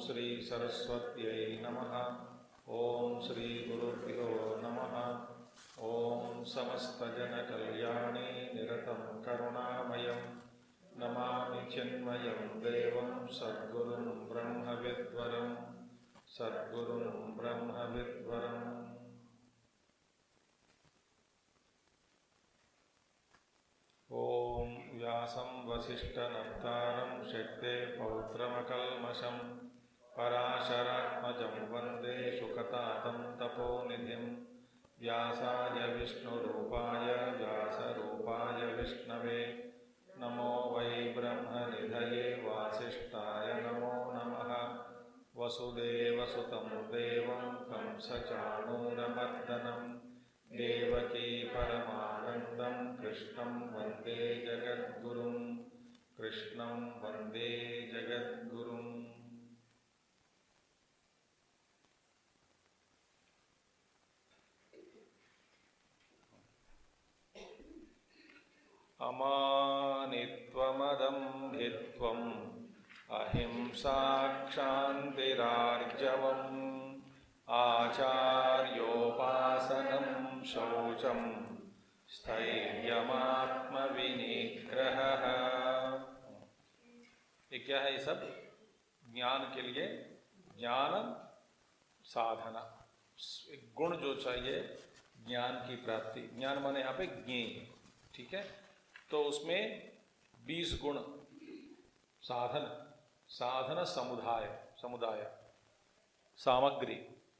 श्री सरस्वत्यै नमः। ओम श्री गुरुभ्यो नमः। ओम समस्तजनकल्याणे निरतं करुणामयं नमामि चिन्मयं देवं सद्गुरुं ब्रह्मविद्वरं सद्गुरुं ब्रह्मविद्वरम्। ओम व्यासं वसिष्ठनप्तारं शक्ते पौत्रमकल्मषं पराशरात्मजं वन्दे शुकतातं तपोनिधिं। व्यासाय विष्णुरूपाय व्यासरूपाय विष्णवे नमो वै ब्रह्मनिधये वासिष्ठाय नमो नमः। वसुदेवसुतं देवं कंसचाणूरमर्दनं देवकी परमानन्दं कृष्णं वन्दे जगद्गुरुं कृष्णं वन्दे जगद्गुरुम्। अमानित्वमदम्भित्वम् अहिंसाक्षान्तिरार्जवम् आचार्योपासनं शौचं स्थैर्यमात्मविनिग्रहः। ये क्या है? ये सब ज्ञान के लिए ज्ञान साधना, एक गुण जो चाहिए ज्ञान की प्राप्ति। ज्ञान माने यहाँ पे ज्ञेय, ठीक है? तो उसमें 20 गुण साधन समुदाय सामग्री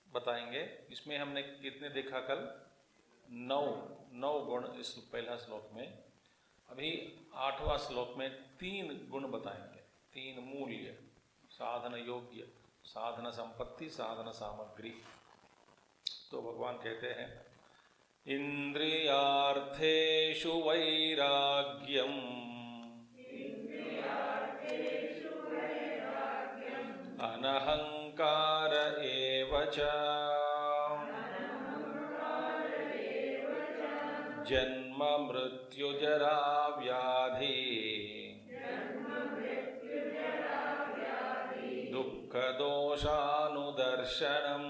बताएंगे। इसमें हमने कितने देखा कल? 9 गुण इस पहला श्लोक में। अभी 8वां श्लोक में 3 गुण बताएंगे, 3 मूल्य, साधन योग्य, साधन संपत्ति, साधन सामग्री। तो भगवान कहते हैं इंद्रियार्थेषु वैराग्यम् अनहंकार एव च जन्म मृत्यु जरा व्याधि दुःख दोषानुदर्शनम्।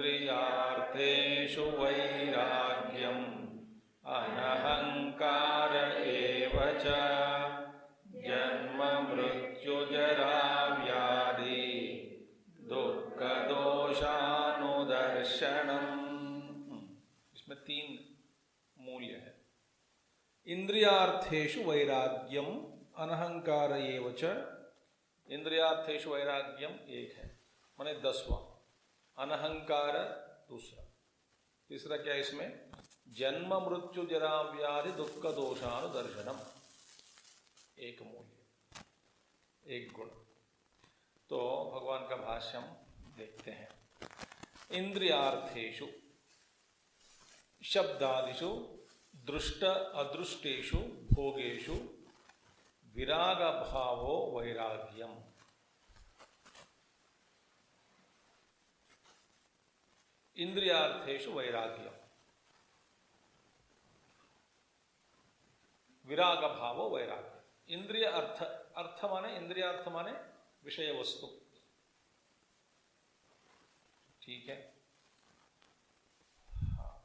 इंद्रियार्थेषु वैराग्यम् अनहंकार एव च जन्म मृत्यु जरा व्याधि दुःख दोषानुदर्शनम्। इसमें 3 मूल्य है। इंद्रियार्थेषु वैराग्यम अनहंकार एव च। इंद्रियार्थेषु वैराग्यम एक है, माने 10वां। अनहंकार दूसरा। तीसरा क्या है इसमें? जन्म मृत्यु जरा व्याधि दुःख दोषानुदर्शनम, एक मूल्य, एक गुण। तो भगवान का भाष्य हम देखते हैं। इंद्रियार्थेषु शब्दादिषु दृष्ट अदृष्टेषु भोगेषु विराग भावो वैराग्यम। इंद्रियार्थेषु वैराग्यम, विराग भावो वैराग्य। इंद्रिय अर्थ माने, इंद्रियार्थ माने विषय वस्तु, ठीक है? हाँ।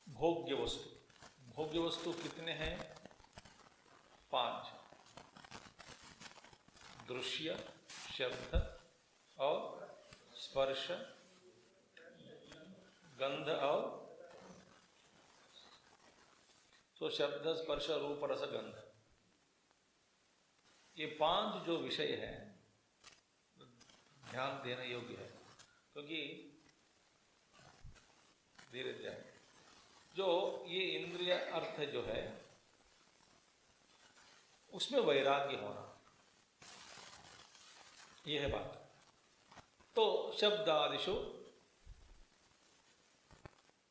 भोग्य वस्तु कितने हैं? 5। दृश्य, शब्द और स्पर्श, गंध और तो शब्द स्पर्श रूप रस गंध, ये 5 जो विषय है ध्यान देने योग्य है, क्योंकि धीरे धीरे जो ये इंद्रिय अर्थ जो है उसमें वैराग्य होना, ये है बात। तो शब्दादिशु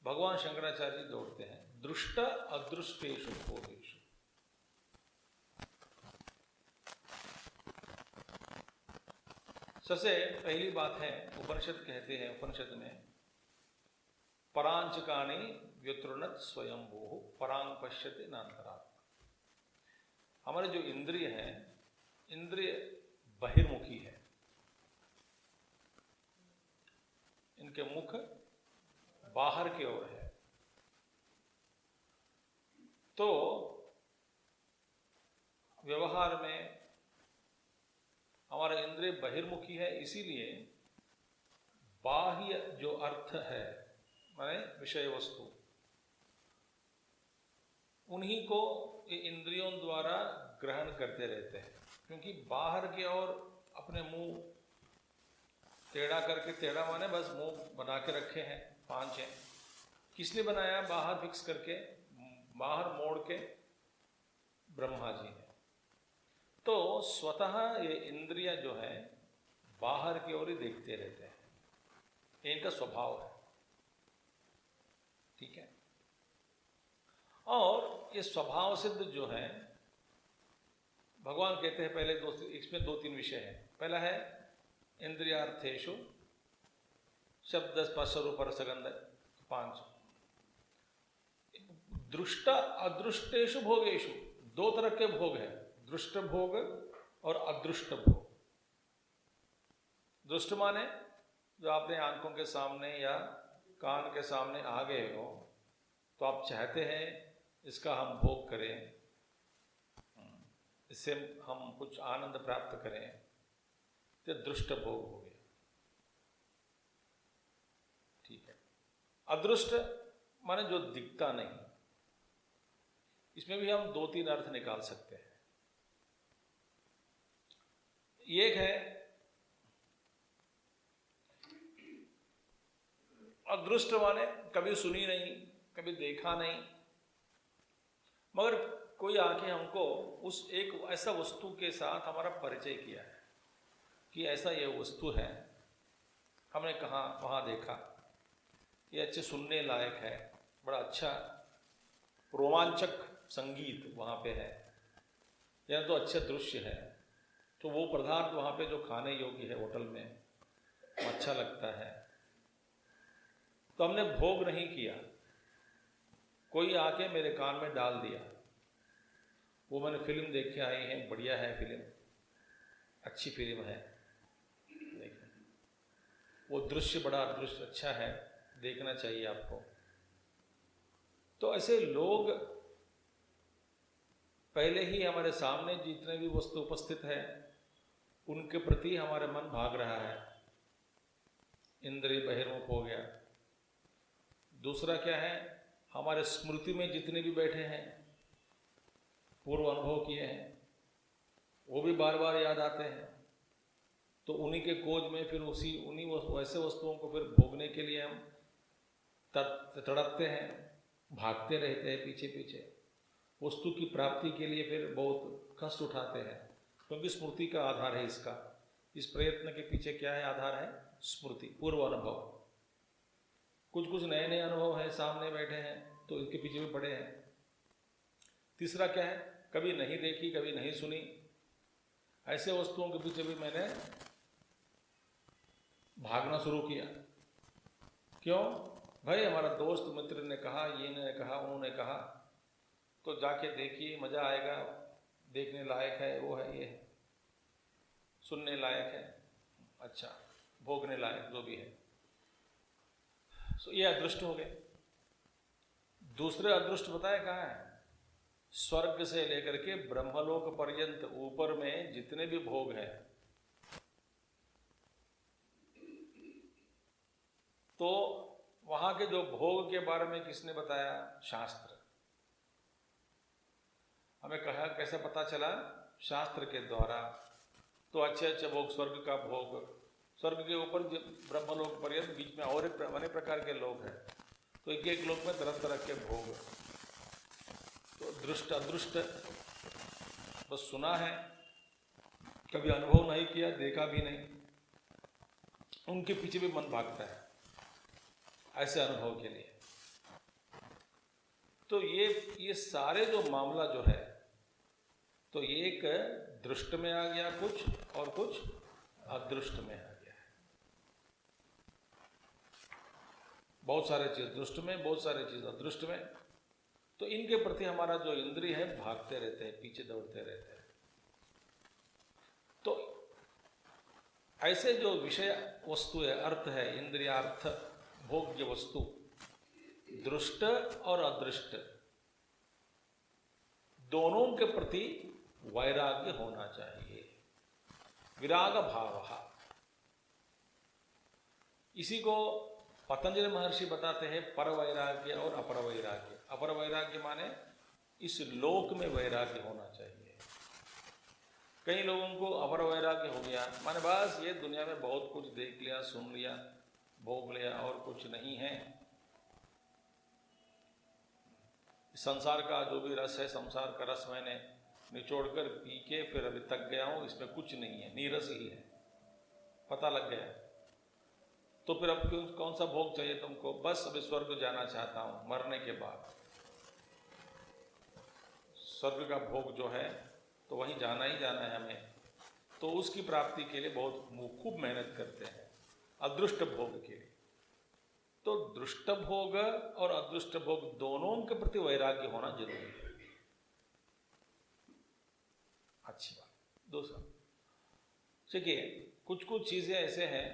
भगवान शंकराचार्य जी जोड़ते हैं दृष्ट अदृष्टेषु भोगेषु। सबसे पहली बात है, उपनिषद कहते हैं, उपनिषद में परांचकानि व्युतृणत स्वयंभू परांग पश्यति नान्तरात्। हमारे जो इंद्रिय हैं, इंद्रिय बहिर्मुखी है, इनके मुख बाहर की ओर है। तो व्यवहार में हमारा इंद्रिय बहिर्मुखी है, इसीलिए बाह्य जो अर्थ है माने विषय वस्तु, उन्हीं को ये इंद्रियों द्वारा ग्रहण करते रहते हैं। क्योंकि बाहर की ओर अपने मुंह टेढ़ा करके, टेढ़ा माने बस मुंह बना के रखे हैं, 5 हैं। किसने बनाया? बाहर फिक्स करके, बाहर मोड़ के ब्रह्मा जी ने। तो स्वतः ये इंद्रियां जो है बाहर की ओर ही देखते रहते हैं, ये इनका स्वभाव है। ठीक है। और ये स्वभाव सिद्ध जो है, भगवान कहते हैं पहले इसमें 2-3 विषय हैं। पहला है इंद्रियार्थेषु शब्द स्पर्श रूप रसगंध 5, दृष्ट अदृष्टेषु भोगेषु, 2 तरह के भोग है, दृष्ट भोग और अदृष्ट भोग। दृष्ट माने जो आपने आंखों के सामने या कान के सामने आ गए हो, तो आप चाहते हैं इसका हम भोग करें, इससे हम कुछ आनंद प्राप्त करें, तो दृष्ट भोग हो गया। ठीक है। अदृष्ट माने जो दिखता नहीं, इसमें भी हम 2-3 अर्थ निकाल सकते हैं। एक है अदृष्ट माने कभी सुनी नहीं, कभी देखा नहीं, मगर कोई आके हमको उस एक ऐसा वस्तु के साथ हमारा परिचय किया है कि ऐसा ये वस्तु है, हमने कहाँ वहाँ देखा, ये अच्छे सुनने लायक है, बड़ा अच्छा रोमांचक संगीत वहाँ पे है, या तो अच्छा दृश्य है, तो वो पदार्थ वहाँ पे जो खाने योग्य है होटल में, अच्छा लगता है, तो हमने भोग नहीं किया, कोई आके मेरे कान में डाल दिया, वो मैंने फिल्म देख के आई है, बढ़िया है फिल्म, अच्छी फिल्म है, देखिए वो दृश्य बड़ा दृश्य अच्छा है, देखना चाहिए आपको। तो ऐसे लोग पहले ही हमारे सामने जितने भी वस्तु उपस्थित है उनके प्रति हमारा मन भाग रहा है, इंद्रिय बहिर्मुख हो गया। दूसरा क्या है, हमारे स्मृति में जितने भी बैठे हैं, पूर्व अनुभव किए हैं, वो भी बार बार याद आते हैं, तो उन्हीं के खोज में फिर उन्हीं वैसे वस्तुओं को फिर भोगने के लिए हम तड़पते हैं, भागते रहते हैं पीछे पीछे, वस्तु की प्राप्ति के लिए फिर बहुत कष्ट उठाते हैं, क्योंकि स्मृति का आधार है इसका। इस प्रयत्न के पीछे क्या है? आधार है स्मृति, पूर्व अनुभव। कुछ कुछ नए नए अनुभव हैं, सामने बैठे हैं, तो इनके पीछे भी पड़े हैं। तीसरा क्या है? कभी नहीं देखी, कभी नहीं सुनी, ऐसे वस्तुओं के पीछे भी मैंने भागना शुरू किया। क्यों? भाई हमारा दोस्त मित्र ने कहा, ये ने कहा, उन्होंने कहा, तो जाके देखिए, मजा आएगा, देखने लायक है, वो है, ये है, सुनने लायक है, अच्छा, भोगने लायक जो भी है। सो ये अदृष्ट हो गए। दूसरे अदृष्ट बताया कहाँ है? स्वर्ग से लेकर के ब्रह्मलोक पर्यंत ऊपर में जितने भी भोग हैं, तो वहां के जो भोग के बारे में किसने बताया? शास्त्र। हमें कहा कैसे पता चला? शास्त्र के द्वारा। तो अच्छे अच्छे भोग, स्वर्ग का भोग, स्वर्ग के ऊपर ब्रह्मलोक पर्यंत बीच में और अनेक प्रकार के लोग हैं, तो एक एक लोक में तरह तरह के भोग। तो दृष्ट अदृष्ट बस सुना है, कभी अनुभव नहीं किया, देखा भी नहीं, उनके पीछे भी मन भागता है ऐसे अनुभव के लिए। तो ये सारे जो मामला जो है, तो एक दृष्ट में आ गया कुछ, और कुछ अदृष्ट में आ गया है। बहुत सारे चीज दृष्ट में, बहुत सारे चीज अदृष्ट में। तो इनके प्रति हमारा जो इंद्रिय है भागते रहते हैं, पीछे दौड़ते रहते हैं। तो ऐसे जो विषय वस्तु है, अर्थ है, इंद्रियार्थ भोग्य वस्तु, दृष्ट और अदृष्ट दोनों के प्रति वैराग्य होना चाहिए, विराग भाव। इसी को पतंजलि महर्षि बताते हैं पर वैराग्य और अपर वैराग्य। अपर वैराग्य माने इस लोक में वैराग्य होना चाहिए। कई लोगों को अपर वैराग्य हो गया माने बस ये दुनिया में बहुत कुछ देख लिया, सुन लिया, भोग लिया और कुछ नहीं है। संसार का जो भी रस है, संसार का रस मैंने निचोड़कर पी के फिर अभी तक गया हूं, इसमें कुछ नहीं है, नीरस ही है, पता लग गया। तो फिर अब कौन सा भोग चाहिए तुमको? बस अभी स्वर्ग जाना चाहता हूं मरने के बाद। स्वर्ग का भोग जो है तो वहीं जाना ही जाना है हमें। तो उसकी प्राप्ति के लिए बहुत खूब मेहनत करते हैं, अदृष्ट भोग के लिए। तो दृष्ट भोग और अदृष्ट भोग दोनों के प्रति वैराग्य होना जरूरी है। अच्छी बात। दूसरा, देखिए कुछ कुछ चीजें ऐसे हैं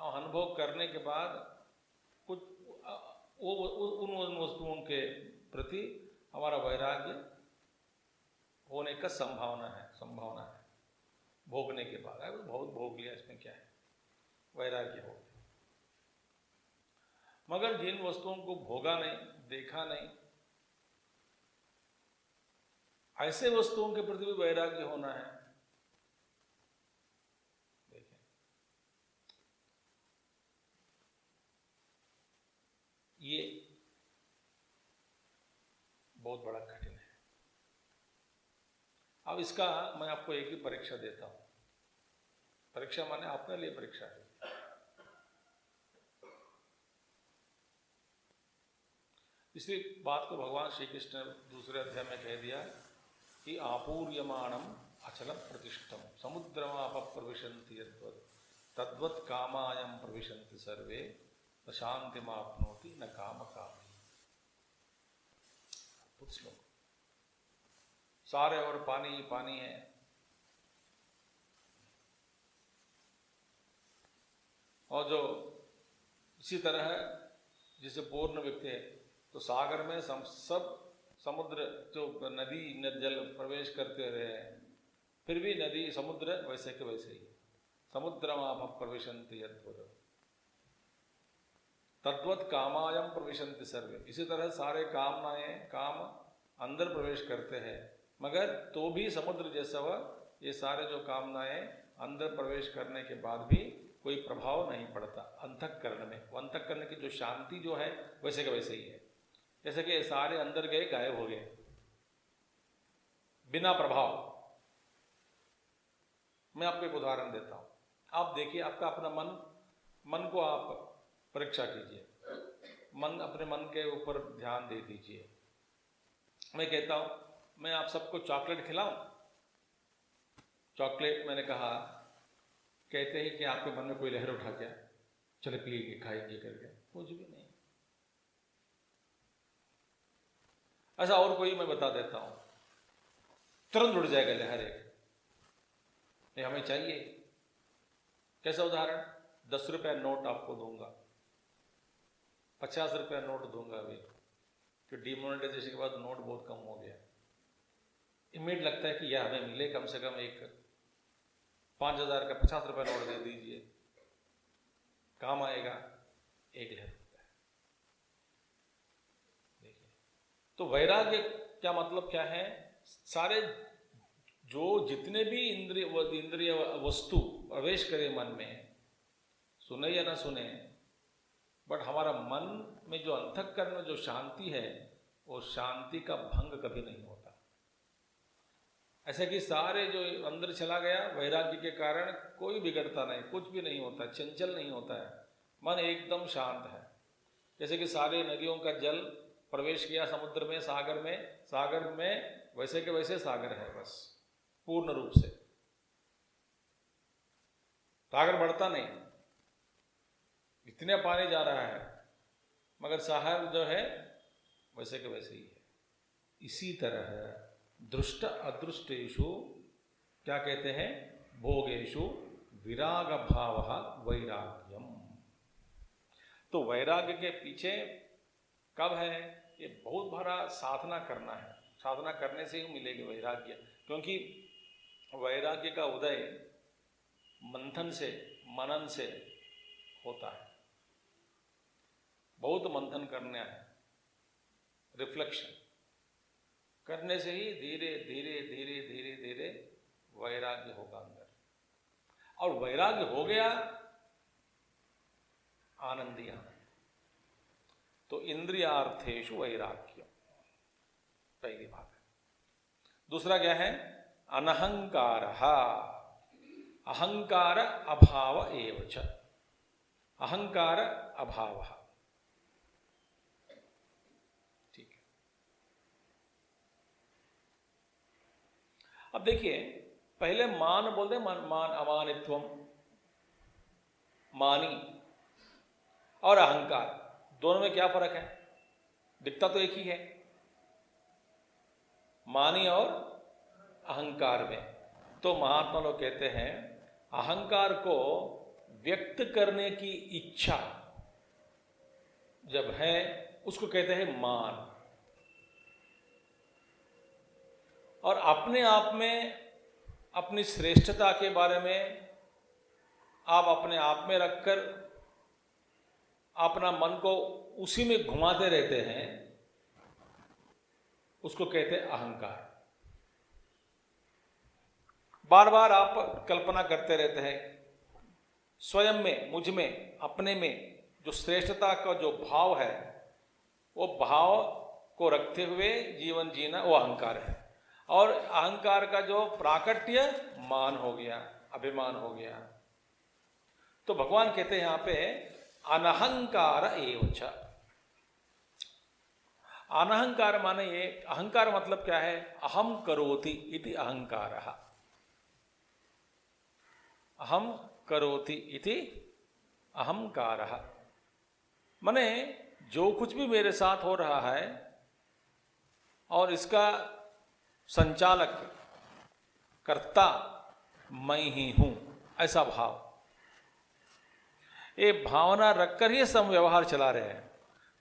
अनुभव करने के बाद कुछ उन वस्तुओं के प्रति हमारा वैराग्य होने का संभावना है। भोगने के बाद बहुत भोग लिया, इसमें क्या है, वैराग्य हो गया। मगर जिन वस्तुओं को भोगा नहीं, देखा नहीं, ऐसे वस्तुओं के प्रति भी वैराग्य होना है। देखें, ये बहुत बड़ा कठिन है। अब इसका मैं आपको एक ही परीक्षा देता हूं। परीक्षा माने अपने लिए परीक्षा है। इसी बात को भगवान श्री कृष्ण ने दूसरे अध्याय में कह दिया कि आपूर्यमाणम अचलम प्रतिष्ठम समुद्रमाप प्रविशन्ति यद्वत् तद्वत् कामायम प्रविशन्ति सर्वे न शांतिमाप्नोति न काम कामी। कुछ लोग सारे और पानी ही पानी है। और जो इसी तरह है जिसे पूर्ण व्यक्ति है, तो सागर में सब समुद्र जो नदी जल प्रवेश करते रहे, फिर भी नदी समुद्र वैसे के वैसे ही। समुद्रमाप प्रविशन्ति यद्वत् तद्वत् कामायम प्रविशन्ति सर्वे। इसी तरह सारे काम अंदर प्रवेश करते हैं, मगर तो भी समुद्र जैसा वह ये सारे जो कामनाएं अंदर प्रवेश करने के बाद भी कोई प्रभाव नहीं पड़ता अंतःकरण में। वो अंतःकरण की जो शांति जो है वैसे के वैसे ही है। जैसे कि सारे अंदर गए, गायब हो गए, बिना प्रभाव। मैं आपको एक उदाहरण देता हूं। आप देखिए, आपका अपना मन को आप परीक्षा कीजिए। अपने मन के ऊपर ध्यान दे दीजिए। मैं कहता हूं मैं आप सबको चॉकलेट खिलाऊं। चॉकलेट मैंने कहा, कहते हैं कि आपके मन में कोई लहर उठा क्या, चले पिएंगे खाएंगे करके, कुछ भी नहीं। ऐसा और कोई मैं बता देता हूं, तुरंत उड़ जाएगा लहर एक, ये हमें चाहिए। कैसा उदाहरण? 10 रुपया नोट आपको दूंगा, 50 रुपया नोट दूंगा अभी, कि डिमोनेटाइजेशन के बाद नोट बहुत कम हो गया। इमीडिएट लगता है कि यह हमें मिले, कम से कम एक 5000 का 50 रुपया नोट दे दीजिए, काम आएगा। एक लहर होता है। देखिए, तो वैराग्य क्या मतलब क्या है? सारे जो जितने भी इंद्रिय वस्तु प्रवेश करे मन में, सुने या ना सुने, बट हमारा मन में जो अंतःकरण में जो शांति है, वो शांति का भंग कभी नहीं होता। ऐसा कि सारे जो अंदर चला गया, वैराग्य के कारण कोई बिगड़ता नहीं, कुछ भी नहीं होता, चंचल नहीं होता है, मन एकदम शांत है। जैसे कि सारे नदियों का जल प्रवेश किया समुद्र में, सागर में वैसे के वैसे सागर है, बस पूर्ण रूप से। सागर बढ़ता नहीं, इतने पानी जा रहा है, मगर सागर जो है वैसे के वैसे ही है। इसी तरह दृष्ट अदृष्टेषु क्या कहते हैं, भोगेषु विराग भाव वैराग्यम। तो वैराग्य के पीछे कब है, ये बहुत बड़ा साधना करना है, साधना करने से ही मिलेगी वैराग्य। क्योंकि वैराग्य का उदय मंथन से, मनन से होता है। बहुत मंथन करना है, रिफ्लेक्शन करने से ही धीरे धीरे धीरे धीरे धीरे वैराग्य होगा अंदर। और वैराग्य हो गया, आनंद ही आनंद। तो इंद्रियार्थेषु वैराग्य पहली बात है। दूसरा क्या है, अनहंकारः, अहंकार अभाव एव च, अहंकार अभाव। ठीक है। अब देखिए, पहले मान बोलते, मान अमानित्वम, मानी और अहंकार, दोनों में क्या फर्क है? दिखता तो एक ही है, मानी और अहंकार में। तो महात्मा लोग कहते हैं अहंकार को व्यक्त करने की इच्छा जब है उसको कहते हैं मान। और अपने आप में अपनी श्रेष्ठता के बारे में आप अपने आप में रखकर अपना मन को उसी में घुमाते रहते हैं, उसको कहते हैं अहंकार। बार बार आप कल्पना करते रहते हैं स्वयं में, मुझ में, अपने में जो श्रेष्ठता का जो भाव है, वो भाव को रखते हुए जीवन जीना, वो अहंकार है। और अहंकार का जो प्राकट्य मान हो गया, अभिमान हो गया। तो भगवान कहते हैं यहां पे अनहंकार एव च। अनहंकार माने ये, अहंकार मतलब क्या है, अहम करोति इति अहंकारः, अहम करोति इति अहंकारः। माने जो कुछ भी मेरे साथ हो रहा है और इसका संचालक, कर्ता मैं ही हूं, ऐसा भाव, ये भावना रखकर ही सब व्यवहार चला रहे हैं।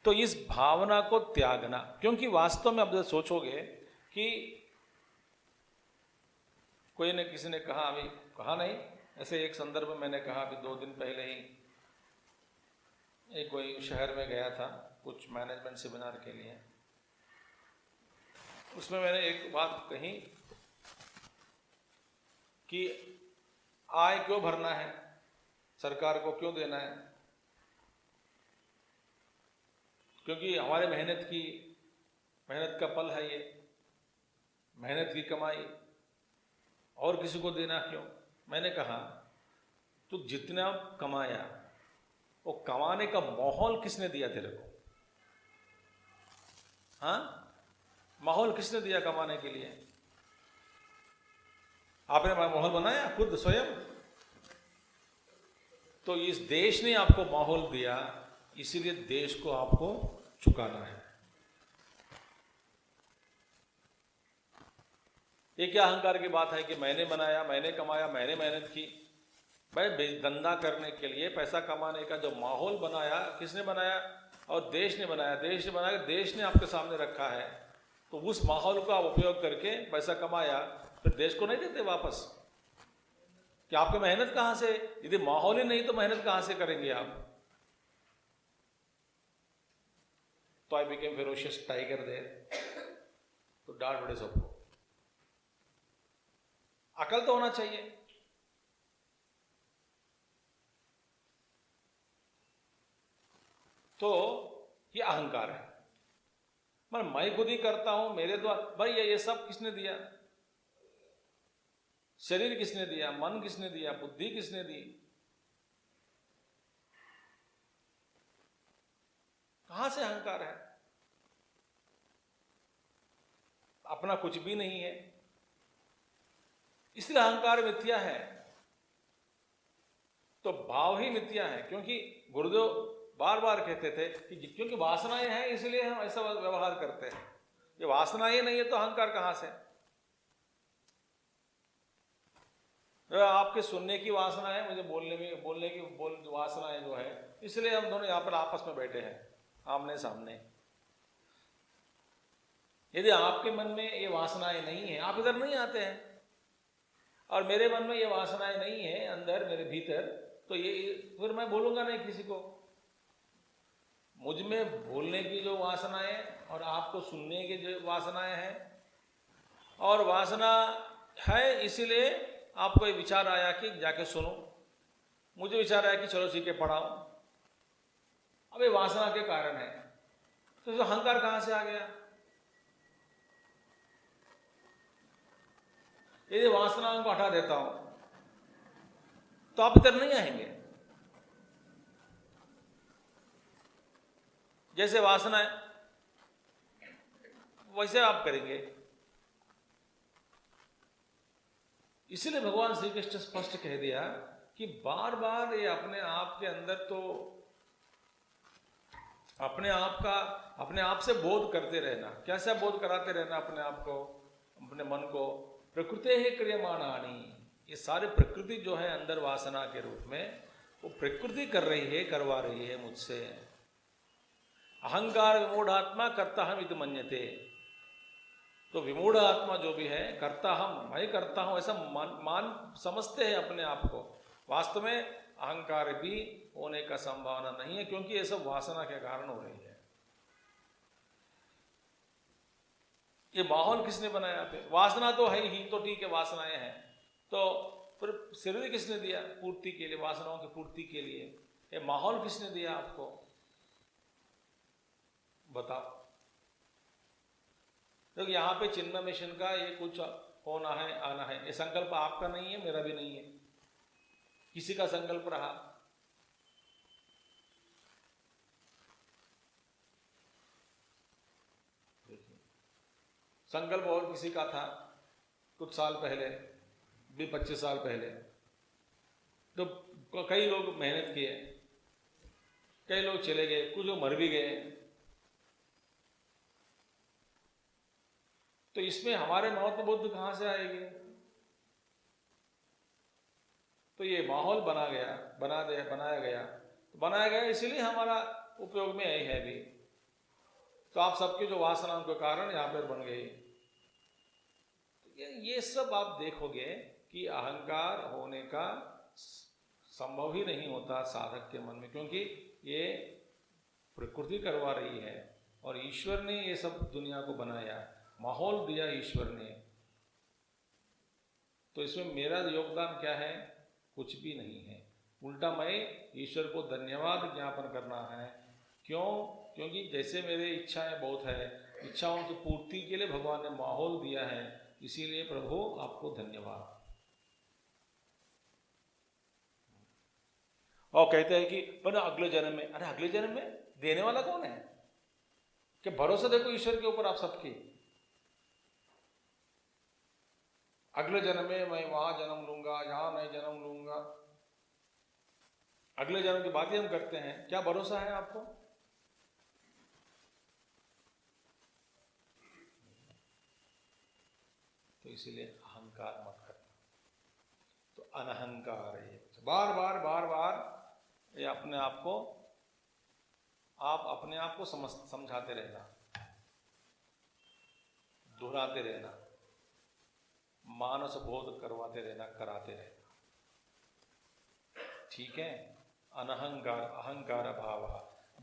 तो इस भावना को त्यागना, क्योंकि वास्तव में आप जब सोचोगे कि कोई ने, किसी ने कहा, अभी कहा नहीं, ऐसे एक संदर्भ में मैंने कहा, अभी 2 दिन पहले ही एक कोई शहर में गया था कुछ मैनेजमेंट सेमिनार के लिए। उसमें मैंने एक बात कही कि आय क्यों भरना है, सरकार को क्यों देना है? क्योंकि हमारे मेहनत का फल है ये, मेहनत की कमाई, और किसी को देना क्यों? मैंने कहा तू जितना कमाया, वो कमाने का माहौल किसने दिया तेरे को? हाँ, माहौल किसने दिया कमाने के लिए? आपने माहौल बनाया खुद स्वयं? तो इस देश ने आपको माहौल दिया, इसीलिए देश को आपको चुकाना है। ये क्या अहंकार की बात है कि मैंने बनाया, मैंने कमाया, मैंने मेहनत की? भाई, धंधा करने के लिए, पैसा कमाने का जो माहौल बनाया, किसने बनाया? और देश ने बनाया। देश ने बनाया, देश ने आपके सामने रखा है, तो उस माहौल का उपयोग करके पैसा कमाया, फिर देश को नहीं देते वापस? कि आपकी मेहनत कहां से? यदि माहौल ही नहीं तो मेहनत कहां से करेंगे आप? तो I became ferocious tiger there, तो डांट पड़े सबको। अकल तो होना चाहिए। तो ये अहंकार है। मैं खुद ही करता हूं, मेरे द्वारा। भाई ये सब किसने दिया? शरीर किसने दिया? मन किसने दिया? बुद्धि किसने दी? कहां से अहंकार है? अपना कुछ भी नहीं है, इसलिए अहंकार मिथ्या है। तो भाव ही मिथ्या है। क्योंकि गुरुदेव बार बार कहते थे कि क्योंकि वासनाएं हैं, इसलिए हम ऐसा व्यवहार करते हैं। ये वासना ही नहीं है तो अहंकार कहां से? आपके सुनने की वासना है, मुझे बोलने की वासना है जो है, इसलिए हम दोनों यहां पर आपस में बैठे हैं आमने सामने। यदि आपके मन में ये वासनाएं नहीं है, आप इधर नहीं आते हैं, और मेरे मन में ये वासनाएं नहीं है अंदर मेरे भीतर, तो ये फिर मैं बोलूंगा नहीं किसी को। मुझ में बोलने की जो वासनाएं और आपको सुनने की जो वासनाएं हैं, और वासना है इसीलिए आपको ये विचार आया कि जाके सुनो, मुझे विचार आया कि चलो सीखे पढ़ाओ। अब ये वासना के कारण है, तो अहंकार कहां से आ गया? यदि वासनाओं को हटा देता हूं तो आप इधर नहीं आएंगे। जैसे वासना है वैसे आप करेंगे। इसलिए भगवान श्री कृष्ण स्पष्ट कह दिया कि बार बार ये अपने आप के अंदर तो अपने आप से बोध करते रहना। कैसा बोध कराते रहना अपने आप को, अपने मन को? प्रकृति है क्रियमाणानी, ये सारे प्रकृति जो है अंदर वासना के रूप में, वो प्रकृति कर रही है, करवा रही है मुझसे। अहंकार विमूढ़ात्मा कर्ता हम इति मन्यते, तो विमूढ़ आत्मा जो भी है, करता हम, मैं करता हूं ऐसा मान समझते हैं अपने आप को। वास्तव में अहंकार भी होने का संभावना नहीं है, क्योंकि ये सब वासना के कारण हो रही है। ये माहौल किसने बनाया? पे वासना तो है ही, तो ठीक है वासनाएं हैं, तो फिर शरीर किसने दिया? पूर्ति के लिए, वासनाओं की पूर्ति के लिए। ये माहौल किसने दिया आपको? बताओ। क्योंकि यहाँ पे चिन्मय मिशन का ये कुछ होना है, आना है, ये संकल्प आपका नहीं है, मेरा भी नहीं है, किसी का संकल्प रहा। संकल्प और किसी का था कुछ साल पहले, 20-25 साल पहले, तो कई लोग मेहनत किए, कई लोग चले गए, कुछ लोग मर भी गए। तो इसमें हमारे महत्व बुद्ध कहां से आएगी? तो ये माहौल बनाया गया इसीलिए हमारा उपयोग में यही है भी। तो आप सबके जो वासनाओं के कारण यहां पर बन गई। ये सब आप देखोगे कि अहंकार होने का संभव ही नहीं होता साधक के मन में, क्योंकि ये प्रकृति करवा रही है और ईश्वर ने ये सब दुनिया को बनाया, माहौल दिया ईश्वर ने। तो इसमें मेरा योगदान क्या है? कुछ भी नहीं है। उल्टा मैं ईश्वर को धन्यवाद ज्ञापन करना है। क्यों? क्योंकि जैसे मेरे इच्छाएं बहुत है, इच्छाओं की पूर्ति के लिए भगवान ने माहौल दिया है, इसीलिए प्रभु आपको धन्यवाद। और कहते हैं कि पर अगले जन्म में, अरे अगले जन्म में देने वाला कौन है? कि भरोसा देखो ईश्वर के ऊपर आप सबकी। अगले जन्म में मैं वहां जन्म लूंगा, यहां मैं जन्म लूंगा, अगले जन्म की बातें हम करते हैं, क्या भरोसा है आपको? तो इसीलिए अहंकार मत करना। तो अनहंकार है, बार बार ये अपने आप को समझाते रहना, दोहराते रहना, मानस बोध करवाते रहना, कराते रहना। ठीक है? अहंकार भाव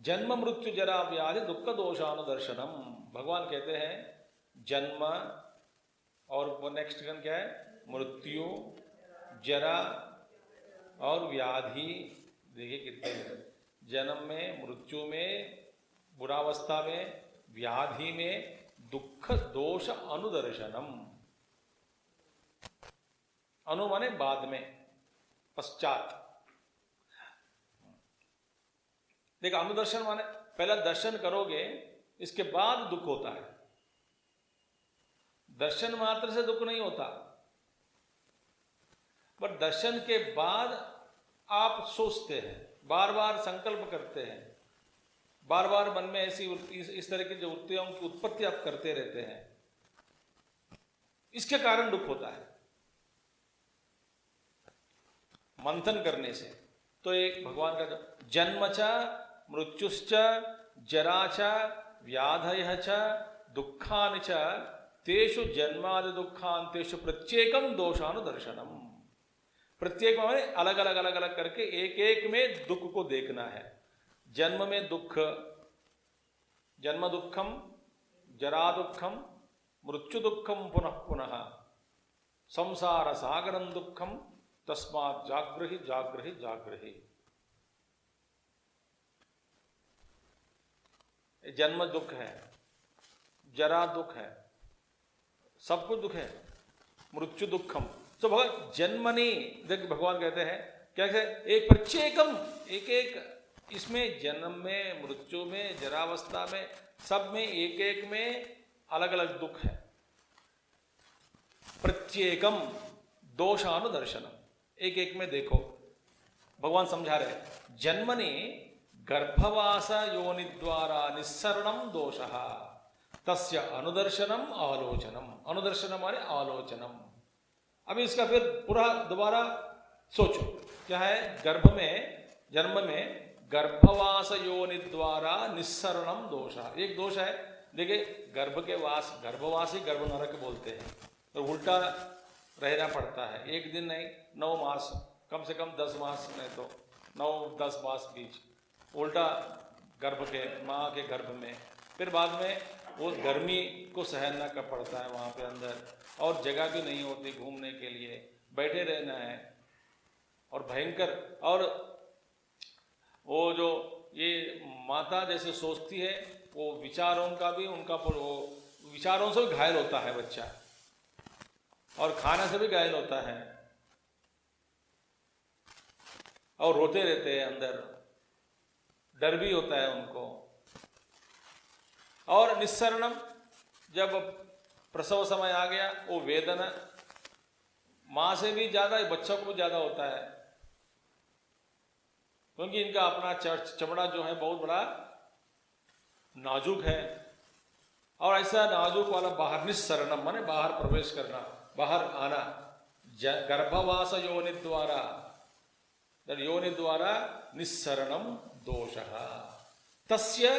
जन्म मृत्यु जरा व्याधि दुख दोषानुदर्शनम। भगवान कहते हैं जन्म और वो नेक्स्ट गन क्या है? मृत्यु, जरा और व्याधि। देखिए कितने जन्म में, मृत्यु में, बुरावस्था में, व्याधि में, दुख दोष अनुदर्शनम। अनु माने बाद में, पश्चात। देखो अनुदर्शन माने पहला दर्शन करोगे, इसके बाद दुख होता है। दर्शन मात्र से दुख नहीं होता, पर दर्शन के बाद आप सोचते हैं, बार बार संकल्प करते हैं, बार बार मन में ऐसी इस तरह की जो वृत्तियों की उत्पत्ति आप करते रहते हैं, इसके कारण दुख होता है मंथन करने से। तो एक भगवान का जन्म च मृत्युश्च जरा च व्याधयः च दुःखानि च तेषु जन्मादि दुःखान्तेषु प्रत्येकम दोषानुदर्शनम। प्रत्येक में अलग अलग अलग अलग करके एक एक में दुख को देखना है। जन्म में दुख, जन्म दुखम, जरा दुखम, मृत्यु दुखम पुनः पुनः, संसार सागरम दुखम तस्मात् जागृहि जागृहि जागृहि। जन्म दुख है, जरा दुख है, सब कुछ दुख है, मृत्यु दुखम। तो भगवान जन्मनी, देखिए भगवान कहते हैं क्या कहते हैं, एक प्रत्येकम, एक एक इसमें जन्म में, मृत्यु में, जरावस्था में, सब में एक एक में अलग अलग दुख है। प्रत्येकम दोषानुदर्शनम, एक एक में देखो। भगवान समझा रहे जन्मनि गर्भवास योनि द्वारा निस्सरणम दोषः तस्य अनुदर्शनम आलोचनम। अनुदर्शनम माने आलोचनम। अभी इसका फिर पूरा दोबारा सोचो, क्या है, गर्भ में, जन्म में गर्भवास योनि द्वारा निस्सरणम दोषः, एक दोष है। देखिए गर्भ के वास, गर्भवास ही गर्भ नरक बोलते हैं, तो उल्टा रहना पड़ता है। एक दिन नहीं, 9 मास, कम से कम 10 मास, नहीं तो 9-10 मास बीच उल्टा गर्भ के, माँ के गर्भ में। फिर बाद में वो गर्मी को सहन ना कर पड़ता है वहाँ पे अंदर, और जगह भी नहीं होती घूमने के लिए, बैठे रहना है। और भयंकर, और वो जो ये माता जैसे सोचती है, वो विचारों का भी उनका, वो विचारों से भी घायल होता है बच्चा, और खाने से भी घायल होता है, और रोते रहते हैं अंदर, डर भी होता है उनको। और निस्सरणम, जब प्रसव समय आ गया, वो वेदना माँ से भी ज्यादा बच्चों को भी ज्यादा होता है, क्योंकि इनका अपना चमड़ा जो है बहुत बड़ा नाजुक है। और ऐसा नाजुक वाला बाहर, निस्सरणम माने बाहर प्रवेश करना, बाहर आना। गर्भवास योनि द्वारा, योनि द्वारा निस्सरणम दोषः तस्य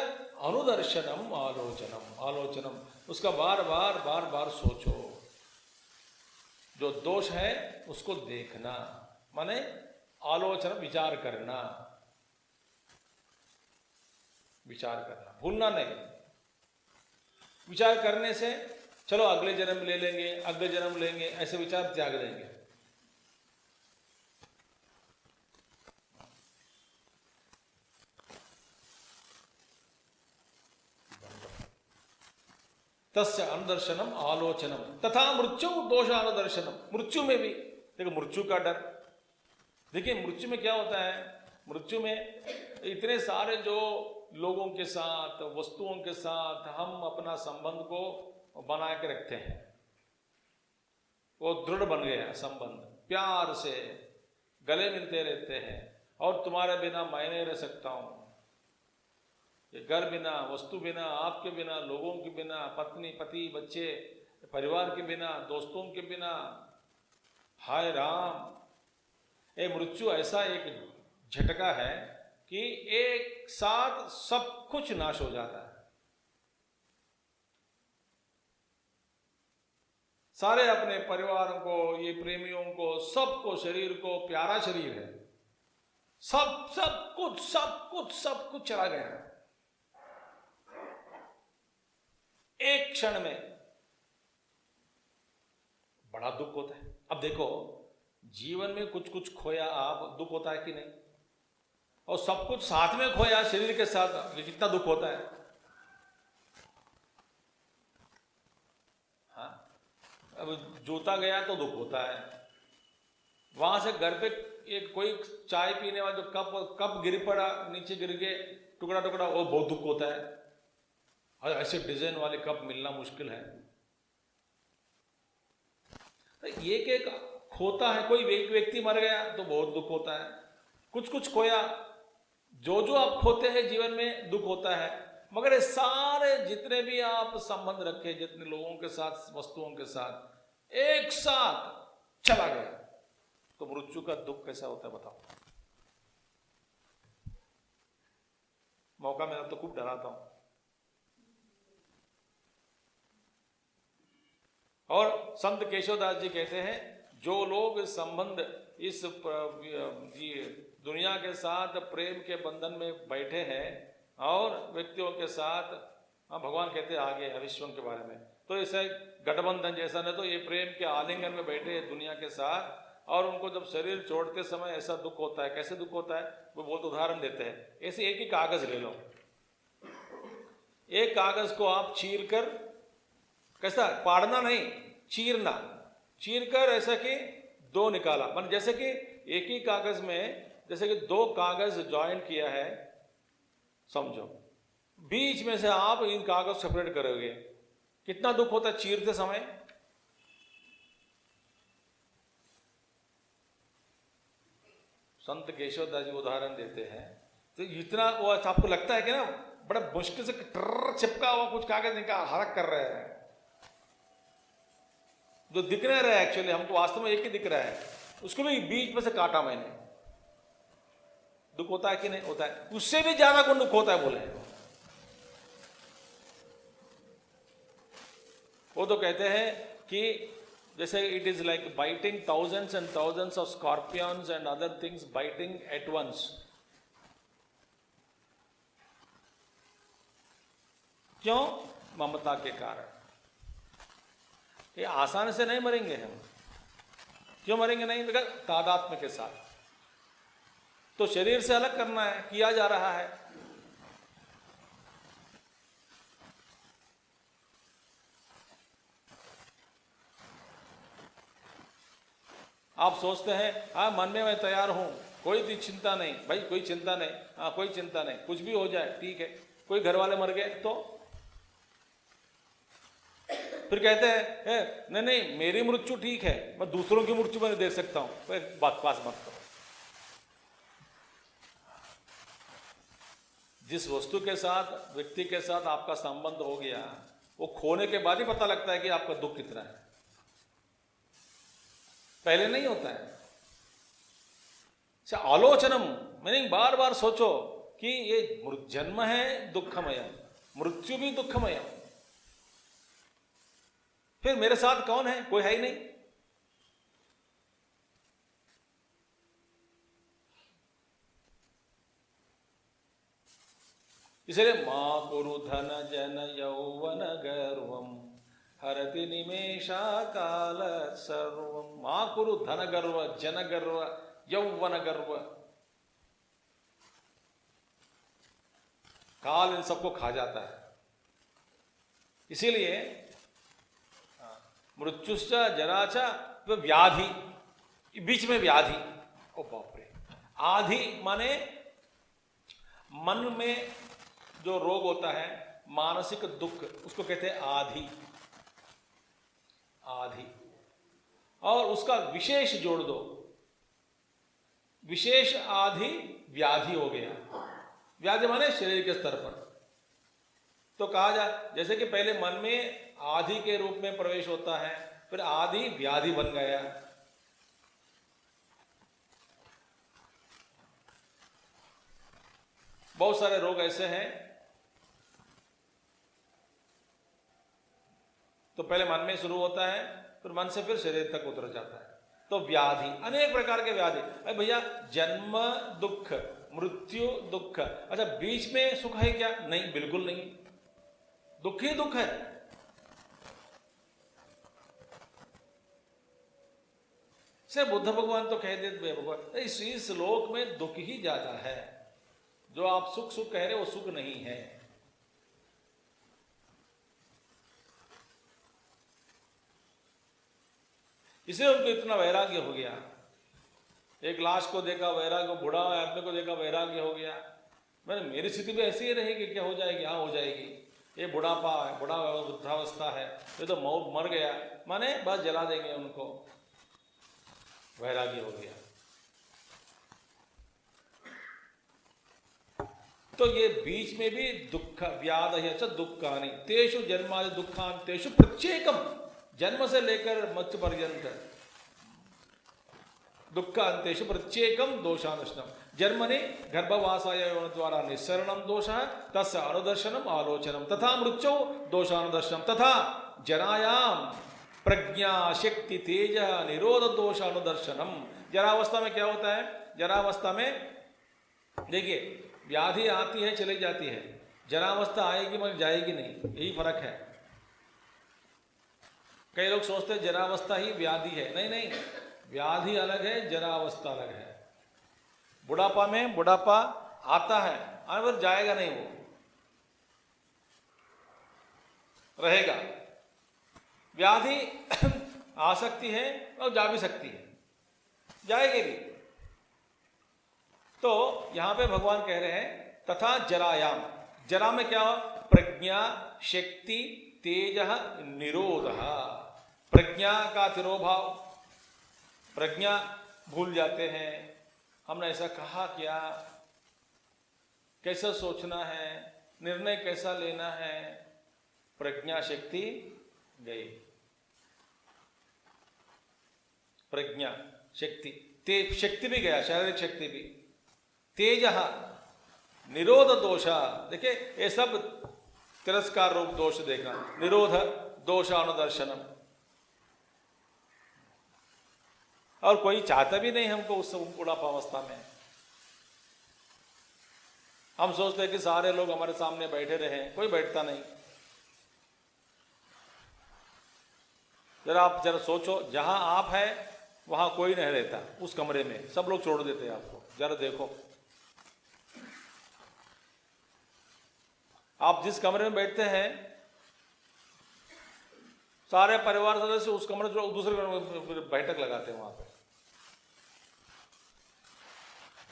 अनुदर्शनम आलोचनम। आलोचनम, उसका बार बार बार बार सोचो, जो दोष है उसको देखना, माने आलोचना, विचार करना, विचार करना, भूलना नहीं। विचार करने से चलो अगले जन्म ले लेंगे, अगले जन्म लेंगे, ऐसे विचार त्याग देंगे। तस्य अनुदर्शनम आलोचनम तथा मृत्यु दोषानुदर्शनम। मृत्यु में भी देखो, मृत्यु का डर, देखिए मृत्यु में क्या होता है, मृत्यु में इतने सारे जो लोगों के साथ, वस्तुओं के साथ हम अपना संबंध को बना के रखते हैं, वो दृढ़ बन गया संबंध, प्यार से गले मिलते रहते हैं, और तुम्हारे बिना मैं नहीं रह सकता हूं, घर बिना, वस्तु बिना, आपके बिना, लोगों के बिना, पत्नी पति बच्चे परिवार के बिना, दोस्तों के बिना, हाय राम। ये मृत्यु ऐसा एक झटका है कि एक साथ सब कुछ नाश हो जाता है। सारे अपने परिवारों को, ये प्रेमियों को, सबको, शरीर को, प्यारा शरीर है, सब कुछ चला गया एक क्षण में। बड़ा दुख होता है। अब देखो, जीवन में कुछ कुछ खोया आप, दुख होता है कि नहीं? और सब कुछ साथ में खोया शरीर के साथ, ये कितना दुख होता है। हाँ, अब जूता गया तो दुख होता है। वहां से घर पे एक कोई चाय पीने वाला जो कप गिर पड़ा, नीचे गिर के टुकड़ा टुकड़ा, वो बहुत दुख होता है। और ऐसे डिजाइन वाले कप मिलना मुश्किल है। तो एक एक खोता है। कोई व्यक्ति मर गया तो बहुत दुख होता है। कुछ कुछ खोया, जो जो आप खोते हैं जीवन में दुख होता है, मगर ये सारे जितने भी आप संबंध रखे, जितने लोगों के साथ, वस्तुओं के साथ एक साथ चला गया, तो मृत्यु का दुख कैसा होता है बताओ। मौका मिला तो खूब डराता हूं। और संत केशवदास जी कहते हैं, जो लोग संबंध इस दुनिया के साथ प्रेम के बंधन में बैठे हैं और व्यक्तियों के साथ, भगवान कहते हैं आगे हविष्यों के बारे में, तो ऐसा गठबंधन जैसा, नहीं तो ये प्रेम के आलिंगन में बैठे हैं दुनिया के साथ, और उनको जब शरीर छोड़ते समय ऐसा दुख होता है। कैसे दुख होता है वो बहुत उदाहरण देते हैं। ऐसे एक ही कागज ले लो, एक कागज को आप चीर कर, कैसा, पाड़ना नहीं, चीरना, चीर कर ऐसा कि दो निकाला, मतलब जैसे कि एक ही कागज में जैसे कि दो कागज ज्वाइन किया है, समझो, बीच में से आप इन कागज सेपरेट करोगे, कितना दुख होता है चीरते समय। संत केशवदास जी उदाहरण देते हैं, तो इतना वो आपको लगता है कि ना बड़ा मुश्किल से चिपका हुआ कुछ कागज निकाल हरक कर रहे हैं, जो दिख नहीं रहा है एक्चुअली हमको, वास्तव में एक ही दिख रहा है, उसको भी बीच में से काटा मैंने। दुख होता है कि नहीं होता है? उससे भी ज्यादा कौन दुख होता है बोले? वो तो कहते हैं कि जैसे it is like biting thousands and thousands of scorpions and other things biting at once. क्यों? ममता के कारण। ये आसान से नहीं मरेंगे हम। क्यों मरेंगे नहीं? देखा, तादात्म्य के साथ। तो शरीर से अलग करना है, किया जा रहा है। आप सोचते हैं हाँ मन में मैं तैयार हूं, कोई चिंता नहीं भाई, कोई चिंता नहीं, हाँ कोई चिंता नहीं, कुछ भी हो जाए ठीक है। कोई घर वाले मर गए तो फिर कहते हैं नहीं नहीं मेरी मृत्यु ठीक है, मैं दूसरों की मृत्यु में देख सकता हूं। बात पास मत करो। जिस वस्तु के साथ, व्यक्ति के साथ आपका संबंध हो गया, वो खोने के बाद ही पता लगता है कि आपका दुख कितना है, पहले नहीं होता है। आलोचनम मीनिंग बार बार सोचो कि ये जन्म है दुखमय, मृत्यु भी दुखमय, फिर मेरे साथ कौन है? कोई है ही नहीं। इसलिए मां कुरु धन जन यौवन गर्वम हरति निमेषा काल सर्वम। मां कुरु धन गर्व, जन गर्व, यौवन गर्व, काल इन सबको खा जाता है। इसीलिए मृत्युश्च जराचा व्याधि, बीच में व्याधि। ओ बाप रे, आधि माने मन में जो रोग होता है, मानसिक दुख, उसको कहते हैं आधि। आधि और उसका विशेष जोड़ दो, विशेष आधि व्याधि हो गया। व्याधि माने शरीर के स्तर पर। तो कहा जाए जैसे कि पहले मन में आधि के रूप में प्रवेश होता है, फिर आधि व्याधि बन गया। बहुत सारे रोग ऐसे हैं, तो पहले मन में शुरू होता है, फिर मन से फिर शरीर तक उतर जाता है। तो व्याधि, अनेक प्रकार के व्याधि। अरे भैया, जन्म दुख, मृत्यु दुख, अच्छा बीच में सुख है क्या? नहीं, बिल्कुल नहीं, दुख ही दुख है। से बुद्ध भगवान तो कह देते भगवान इस लोक में दुख ही ज्यादा है, जो आप सुख सुख कह रहे हो वो सुख नहीं है। इसे उनको इतना वैराग्य हो गया। एक लाश को देखा वैराग्य, बूढ़ा आदमी को देखा वैराग्य हो गया। मैंने मेरी स्थिति भी ऐसी ही रहेगी, क्या हो जाएगी? हाँ हो जाएगी। ये बुढ़ापा है, बुढ़ा वृद्धावस्था है, ये तो मर गया, माने बस जला देंगे उनको। वैराग्य हो गया। तो ये बीच में भी दुख व्याधय च दुखानि तेषु जन्मादि दुखांतेषु प्रत्येकम, जन्म से लेकर मृत्यु पर्यंत दुखांतेषु प्रत्येकम दोषानुष्ठनम। जन्मनि गर्भवासाय द्वारा निस्सरणम दोषः तस्य अनुदर्शनम आलोचनम तथा मृत्यु दोषानुदर्शनम तथा जरायाम प्रज्ञा शक्ति तेज निरोध दोष अनुदर्शनम। जरावस्था में क्या होता है? जरावस्था में देखिए व्याधि आती है चली जाती है, जरावस्था आएगी मगर जाएगी नहीं, यही फर्क है। कई लोग सोचते हैं जरावस्था ही व्याधि है, नहीं नहीं, व्याधि अलग है, जरावस्था अलग है। बुढ़ापा में बुढ़ापा आता है और जाएगा नहीं, वो रहेगा। व्याधि आ सकती है और जा भी सकती है, जाएगी भी। तो यहां पे भगवान कह रहे हैं तथा जरायाम, जरा में क्या हो? प्रज्ञा शक्ति तेज निरोध। प्रज्ञा का तिरोभाव, प्रज्ञा भूल जाते हैं, हमने ऐसा कहा क्या, कैसा सोचना है, निर्णय कैसा लेना है, प्रज्ञा शक्ति गई। प्रज्ञा शक्ति शक्ति भी गया, शारीरिक शक्ति भी। तेज निरोध दोष, देखिए ये सब तिरस्कार रूप दोष देखना। निरोध दोषानुदर्शनम, और कोई चाहता भी नहीं हमको उस बुढ़ापावस्था में। हम सोचते हैं कि सारे लोग हमारे सामने बैठे रहे, कोई बैठता नहीं। जरा सोचो, जहां आप है वहां कोई नहीं रहता, उस कमरे में सब लोग छोड़ देते हैं आपको। जरा देखो, आप जिस कमरे में बैठते हैं सारे परिवार सदस्य उस कमरे से दूसरे कमरे में बैठक लगाते हैं वहां पे।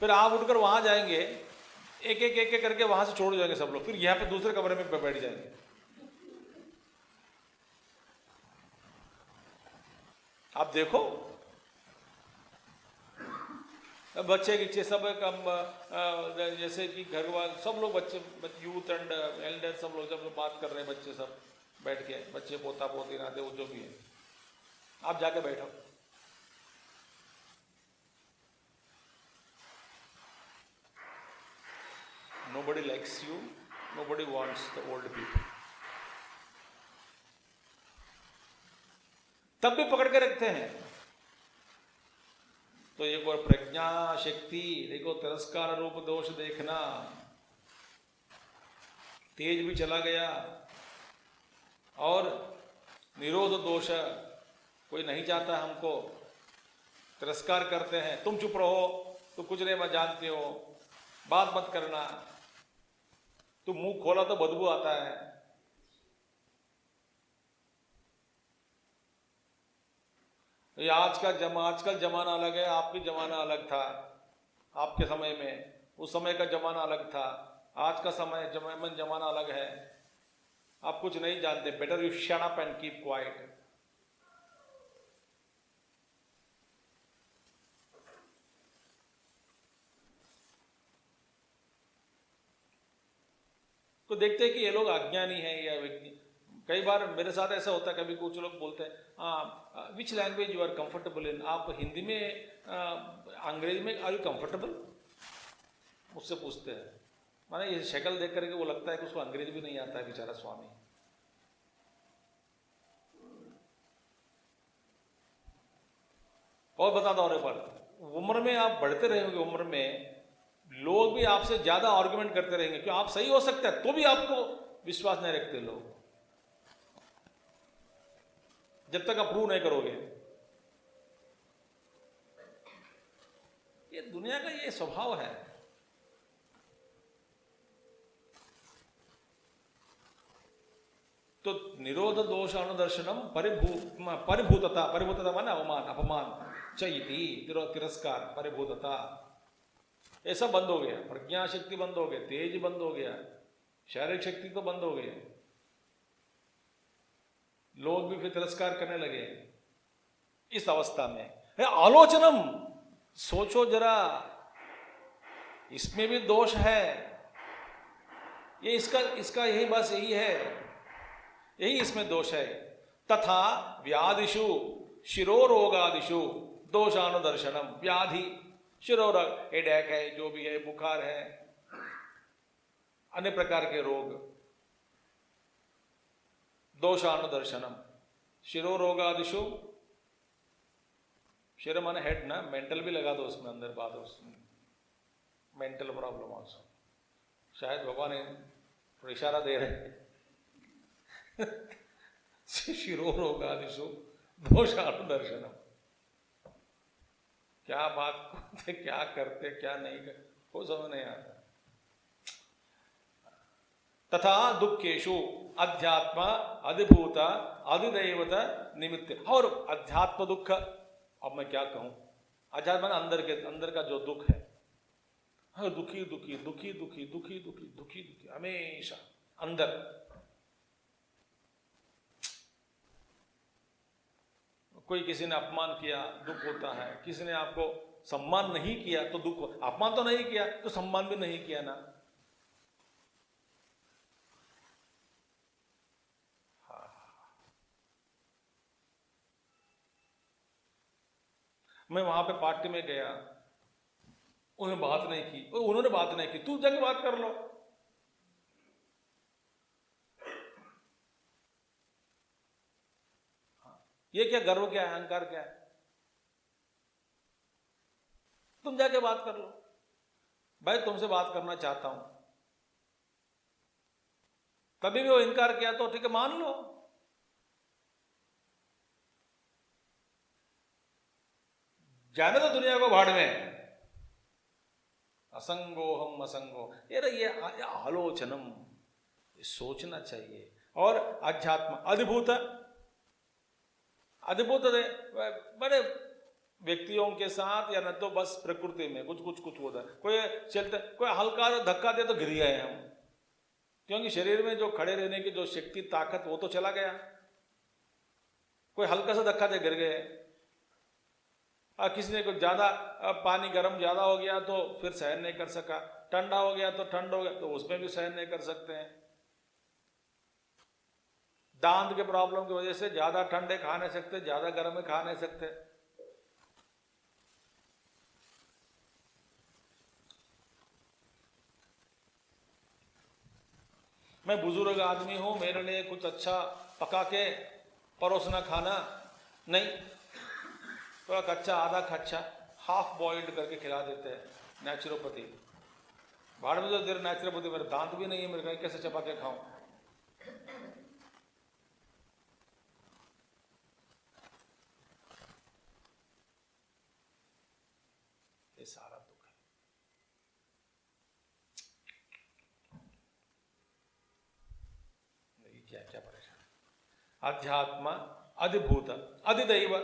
फिर आप उठकर वहां जाएंगे, एक एक करके वहां से छोड़ जाएंगे सब लोग, फिर यहां पे दूसरे कमरे में बैठ जाएंगे। आप देखो, बच्चे किच्चे सब कम, जैसे कि घर वाले सब लोग, बच्चे यूथ एंड एल्डर सब लोग जब बात कर रहे हैं, बच्चे सब बैठ के, बच्चे पोता पोती नाते वो जो भी है, आप जाके बैठो। Nobody likes you, nobody wants the old people. तब भी पकड़ के रखते हैं। तो एक और प्रज्ञा शक्ति देखो, तिरस्कार रूप दोष देखना, तेज भी चला गया। और निरोध दोष, कोई नहीं चाहता हमको, तिरस्कार करते हैं, तुम चुप रहो, तुम कुछ नहीं मत जानते हो, बात मत करना, तुम मुंह खोला तो बदबू आता है। ये आजकल जमाना अलग है, आपकी जमाना अलग था, आपके समय में, उस समय का जमाना अलग था, आज का समय जमाना अलग है। आप कुछ नहीं जानते, better you shut up and keep quiet. तो देखते हैं कि ये लोग अज्ञानी हैं या कई बार मेरे साथ ऐसा होता है, कभी कुछ लोग बोलते हैं which language you are comfortable in, आप हिंदी में अंग्रेजी में आर यू कंफर्टेबल, मुझसे पूछते हैं। माने ये शक्ल देख करके वो लगता है कि उसको अंग्रेजी भी नहीं आता है बेचारा स्वामी। और बताता हूं, एक बार उम्र में आप बढ़ते रहेंगे, उम्र में लोग भी आपसे ज्यादा आर्गुमेंट करते रहेंगे, क्यों आप सही हो सकता है तो भी आपको विश्वास नहीं रखते लोग, जब तक आप प्रूव नहीं करोगे। ये दुनिया का ये स्वभाव है। तो निरोध दोष अनुदर्शनम परिभूतता, परिभूतता माने अवमान, अपमान चैती, तिरस्कार, परिभूतता, ये सब बंद हो गया। प्रज्ञा शक्ति बंद हो गया, तेज बंद हो गया, शारीरिक शक्ति तो बंद हो गई, लोग भी फिर तिरस्कार करने लगे। इस अवस्था में आलोचनम, सोचो जरा, इसमें भी दोष है, ये इसका इसका यही बस यही है, यही इसमें दोष है। तथा व्याधिषु शिरोरोगादिषु दोषानुदर्शनम, व्याधि शिरोरोग, हेडेक है, जो भी है, बुखार है, अन्य प्रकार के रोग, दोषानुदर्शनम। शिरोरोगादिषु, शिर माने हेड ना, मेंटल भी लगा दो उसमें अंदर बात, उसमें मेंटल प्रॉब्लम ऑल्सो, शायद भगवान इशारा दे रहे हैं। शिरोरोगादिषु दोषानुदर्शनम, क्या बात करते, क्या करते, क्या नहीं करते, वो समझ नहीं आता। तथा दुखेशु अध्यात्म अधिभूत अधिदैवत निमित्त, और अध्यात्म दुख, अब मैं क्या कहूं, अध्यात्म अंदर का जो दुख है, हाँ, दुखी दुखी दुखी दुखी दुखी दुखी दुखी दुखी हमेशा अंदर। कोई किसी ने अपमान किया, दुख होता है। किसी ने आपको सम्मान नहीं किया तो दुख हो, अपमान तो नहीं किया तो सम्मान भी नहीं किया ना। मैं वहां पे पार्टी में गया, उन्होंने बात नहीं की, उन्होंने बात नहीं की, तू जाके बात कर लो। ये क्या गर्व, क्या है, अहंकार क्या है? तुम जाके बात कर लो। भाई तुमसे बात करना चाहता हूं, तभी भी वो इनकार किया तो ठीक है, मान लो। जाने तो दुनिया को भाड़ में, असंगोहम असंगो, ये आलोचनम, ये सोचना चाहिए। और अध्यात्म अधिभूत, अधिभूत बड़े व्यक्तियों के साथ, या न तो बस प्रकृति में कुछ कुछ कुछ होता है। कोई चलते, कोई हल्का धक्का दे तो गिर गए हम, क्योंकि शरीर में जो खड़े रहने की जो शक्ति, ताकत, वो तो चला गया। कोई हल्का सा धक्का दे गिर गए। किसी ने कुछ ज्यादा पानी गर्म ज्यादा हो गया तो फिर सहन नहीं कर सका, ठंडा हो गया तो ठंड हो गया तो उसमें भी सहन नहीं कर सकते हैं। दांत के प्रॉब्लम की वजह से ज्यादा ठंडे खा नहीं सकते, ज्यादा गर्म खा नहीं सकते। मैं बुजुर्ग आदमी हूं, मेरे लिए कुछ अच्छा पका के परोसना खाना नहीं, थोड़ा कच्चा, आधा कच्चा, हाफ बॉइल्ड करके खिला देते हैं नेचुरोपैथी। भाड़ में जो देर नेचुरोपैथी, मेरे दांत भी नहीं है, मेरे कैसे चबा के खाऊं? ये सारा दुख है। क्या क्या परेशान। अध्यात्म अधिभूत अधिदैव,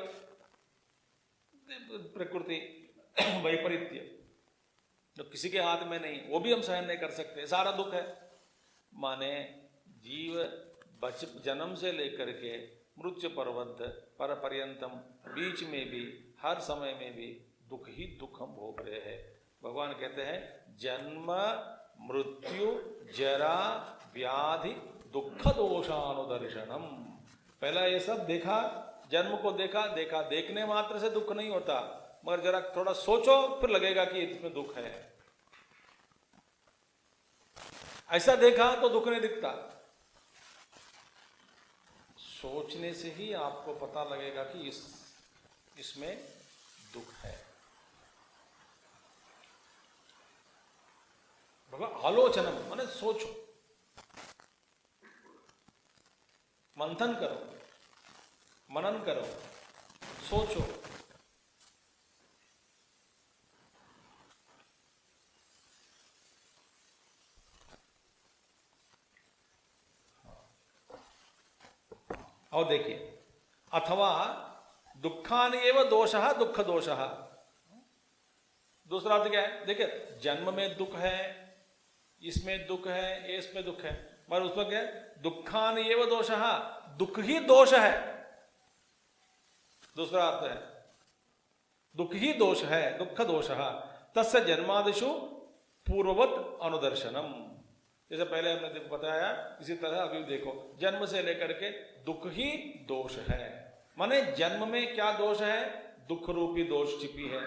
प्रकृति वैपरीत्य जो किसी के हाथ में नहीं, वो भी हम सहन नहीं कर सकते, सारा दुख है। माने जीव जन्म से लेकर के मृत्यु पर्वत पर पर्यंतम, बीच में भी, हर समय में भी दुख ही दुख हम भोग रहे हैं। भगवान कहते हैं जन्म मृत्यु जरा व्याधि दुख दोषानुदर्शनम। पहला ये सब देखा, जन्म को देखा, देखने मात्र से दुख नहीं होता, मगर जरा थोड़ा सोचो फिर लगेगा कि इसमें दुख है। ऐसा देखा तो दुख नहीं दिखता, सोचने से ही आपको पता लगेगा कि इसमें दुख है। भगवान आलोचनम माने सोचो, मंथन करो, मनन करो, सोचो। और देखिए, अथवा दुखान एव दोषः दुख दोषः। दूसरा अर्थ क्या है? देखिए, जन्म में दुख है, इसमें दुख है, इसमें दुख है, मगर उसमें क्या है? दुखान एव दोषः, दुख ही दोष है। दूसरा अर्थ है दुख ही दोष है, दुख दोषः तस्य जन्मादिषु पूर्ववत अनुदर्शनम। जैसे पहले हमने देखो बताया, इसी तरह अभी देखो जन्म से लेकर के दुख ही दोष है। माने जन्म में क्या दोष है? दुख रूपी दोष छिपी है।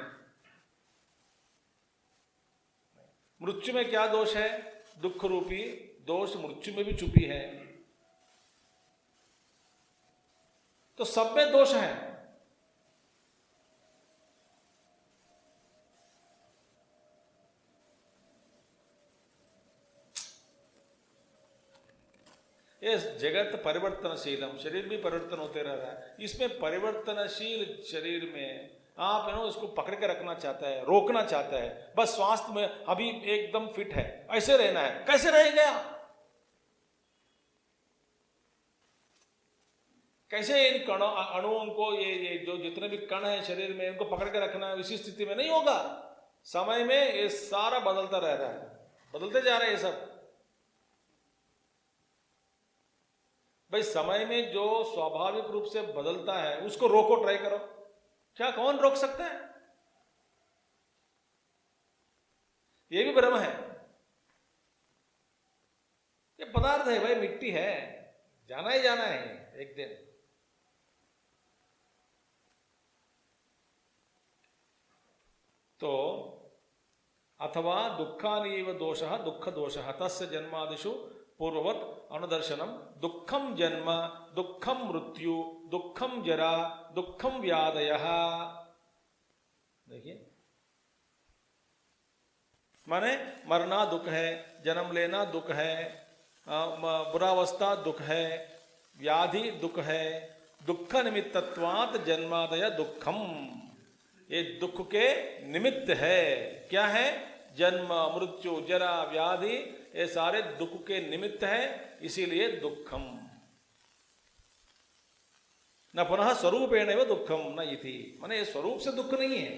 मृत्यु में क्या दोष है? दुख रूपी दोष मृत्यु में भी छुपी है। तो सब में दोष है। ये जगत परिवर्तनशीलम, शरीर भी परिवर्तन होते रह रहा है। इसमें परिवर्तनशील शरीर में आप इसको पकड़ के रखना चाहता है, रोकना चाहता है। बस स्वास्थ्य में अभी एकदम फिट है, ऐसे रहना है। कैसे रहेगा? कैसे इन कणों अणुओं को, ये जो जितने भी कण हैं शरीर में, इनको पकड़ के रखना है? इसी स्थिति में नहीं होगा। समय में ये सारा बदलता रह रहा है, बदलते जा रहे हैं ये सब। भाई समय में जो स्वाभाविक रूप से बदलता है उसको रोको, ट्राई करो। क्या कौन रोक सकता है? ये भी भ्रम है। ये पदार्थ है भाई, मिट्टी है, जाना ही जाना है एक दिन। तो अथवा दुःखानीव दोषः दुःख दोषः तस्य जन्मादिषु पूर्ववत् अनुदर्शनम दुःखम जन्म दुःखम मृत्यु दुःखम जरा दुःखम व्याधयः। देखिए, माने मरना दुख है, जन्म लेना दुख है, बुरावस्था दुख है, व्याधि दुख है, दुःख निमित्तत्वात् जन्मादय दुःखम। ये दुख के निमित्त है। क्या है? जन्म मृत्यु जरा व्याधि, ये सारे दुख के निमित्त है, इसीलिए दुखम। न पुनः स्वरूपेण एव दुखम न इति। माने ये स्वरूप से दुख नहीं है,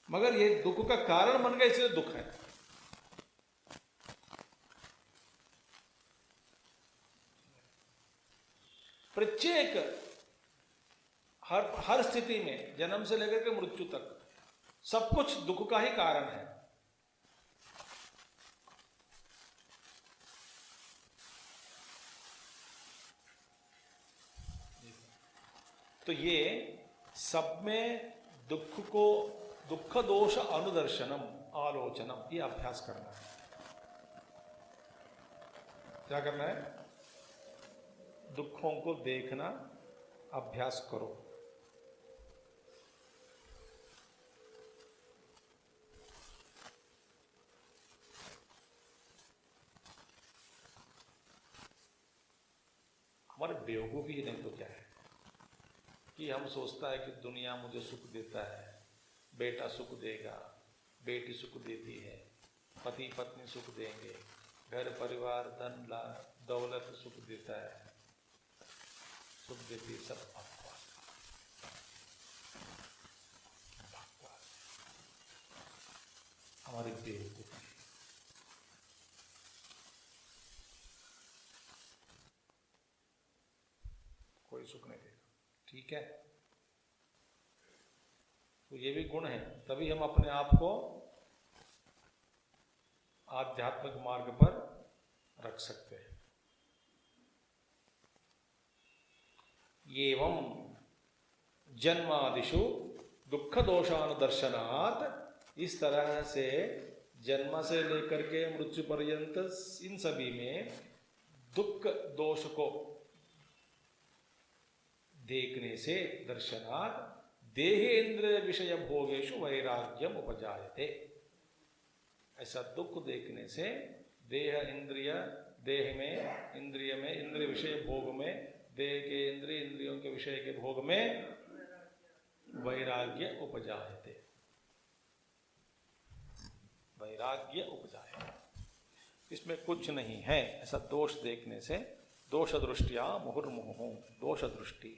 मगर ये दुख का कारण बन गया, इसलिए दुख है। प्रत्येक हर स्थिति में, जन्म से लेकर के मृत्यु तक, सब कुछ दुख का ही कारण है। तो ये सब में दुख को, दुख दोष अनुदर्शनम, आलोचनम, ये अभ्यास करना है। क्या करना है? दुखों को देखना अभ्यास करो। हमारे बेवकूफी ही नहीं तो क्या है कि हम सोचता है कि दुनिया मुझे सुख देता है, बेटा सुख देगा, बेटी सुख देती है, पति पत्नी सुख देंगे, घर परिवार धन दौलत सुख देता है, सुख देती है। सब बकवास, बकवास। हमारी बेवकूफी। कोई सुख नहीं देगा, ठीक है? तो ये भी गुण है, तभी हम अपने आप को आध्यात्मिक मार्ग पर रख सकते हैं। एवं जन्मादिषु दुख दोषानुदर्शनात्, इस तरह से जन्म से लेकर के मृत्यु पर्यंत इन सभी में दुख दोष को देखने से, दर्शनात् देह इंद्रिय विषय भोगेषु वैराग्यम उपजायते। ऐसा दुख देखने से देह इंद्रिय, देह में इंद्रिय में, इंद्रिय विषय भोग में, देह के इंद्रिय इंद्रियों के विषय के भोग में वैराग्य उपजायते, वैराग्य उपजायते। इसमें कुछ नहीं है। ऐसा दोष देखने से, दोष दृष्टिया मुहुर्मुहुः, दोष दृष्टि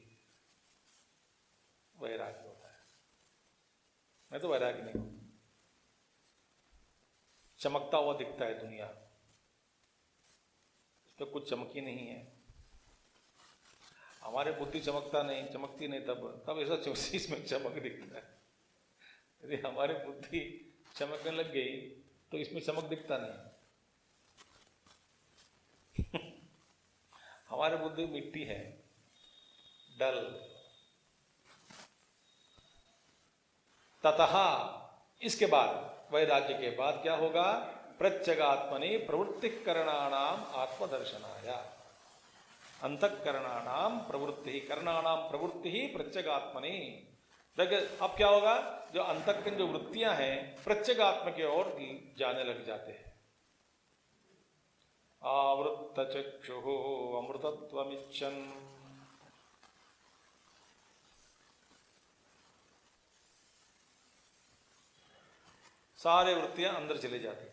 वैराग्य होता है। मैं तो वैराग्य नहीं हूं। चमकता हुआ दिखता है दुनिया, इसमें कुछ चमकी नहीं है। हमारे बुद्धि चमकता नहीं, चमकती नहीं, तब ऐसा इसमें चमक दिखता है। यदि हमारी बुद्धि चमकने लग गई तो इसमें चमक दिखता नहीं। हमारी बुद्धि मिट्टी है, डल। ततः, इसके बाद, वैराग्य के बाद क्या होगा? प्रत्यगात्मनि प्रवृत्ति करणानाम आत्मदर्शनाय। अंतःकरणानाम प्रवृत्ति, करणानाम प्रवृत्ति ही प्रत्यगात्मनि। देखिए अब क्या होगा? जो अंतःकरण जो वृत्तियां हैं प्रत्यगात्म की ओर जाने लग जाते हैं। आवृत्त चक्षुः अमृतत्वमिच्छन्, सारे वृत्तियां अंदर चले जाती हैं।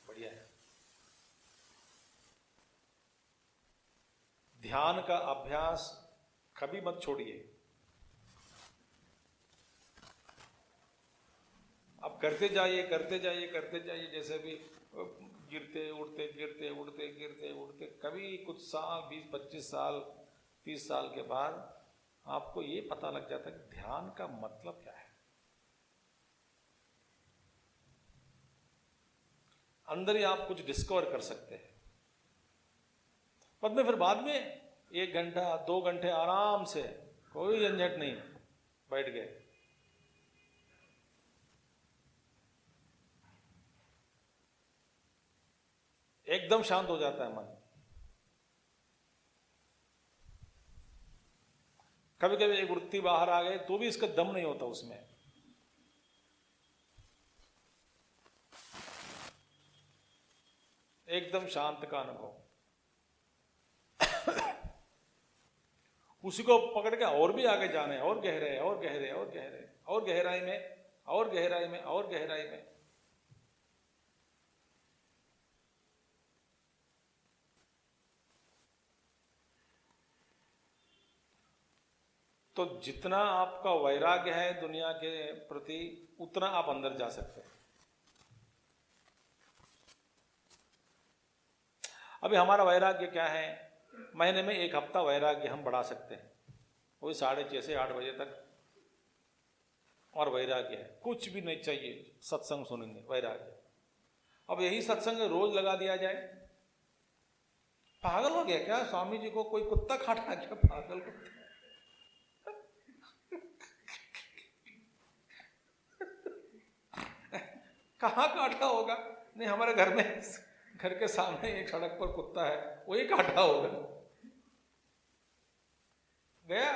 बढ़िया है। ध्यान का अभ्यास कभी मत छोड़िए। अब करते जाइए, करते जाइए, करते जाइए। जैसे भी गिरते उड़ते, गिरते उड़ते, गिरते उड़ते, कभी कुछ साल, 20-25 साल, 30 साल के बाद आपको ये पता लग जाता है कि ध्यान का मतलब क्या है। अंदर ही आप कुछ डिस्कवर कर सकते हैं। फिर बाद में 1 घंटा 2 घंटे आराम से, कोई झंझट नहीं, बैठ गए। एकदम शांत हो जाता है मन। कभी कभी एक वृत्ति बाहर आ गई तो भी इसका दम नहीं होता उसमें। एकदम शांत का अनुभव। उसी को पकड़ के और भी आगे जाना है, और गहरे, और गहरे, और गहरे, और गहराई में, और गहराई में, और गहराई में। तो जितना आपका वैराग्य है दुनिया के प्रति, उतना आप अंदर जा सकते हैं। अभी हमारा वैराग्य क्या है? महीने में 1 हफ्ता वैराग्य हम बढ़ा सकते हैं, वही 6:30 से 8 बजे तक। और वैराग्य है, कुछ भी नहीं चाहिए, सत्संग सुनेंगे, वैराग्य। अब यही सत्संग रोज लगा दिया जाए, पागल हो गया क्या? स्वामी जी को कोई कुत्ता काटा क्या? पागल कुत्ता। कहाँ काटा होगा? नहीं, हमारे घर में, घर के सामने एक सड़क पर कुत्ता है, वही काटा होगा। गया।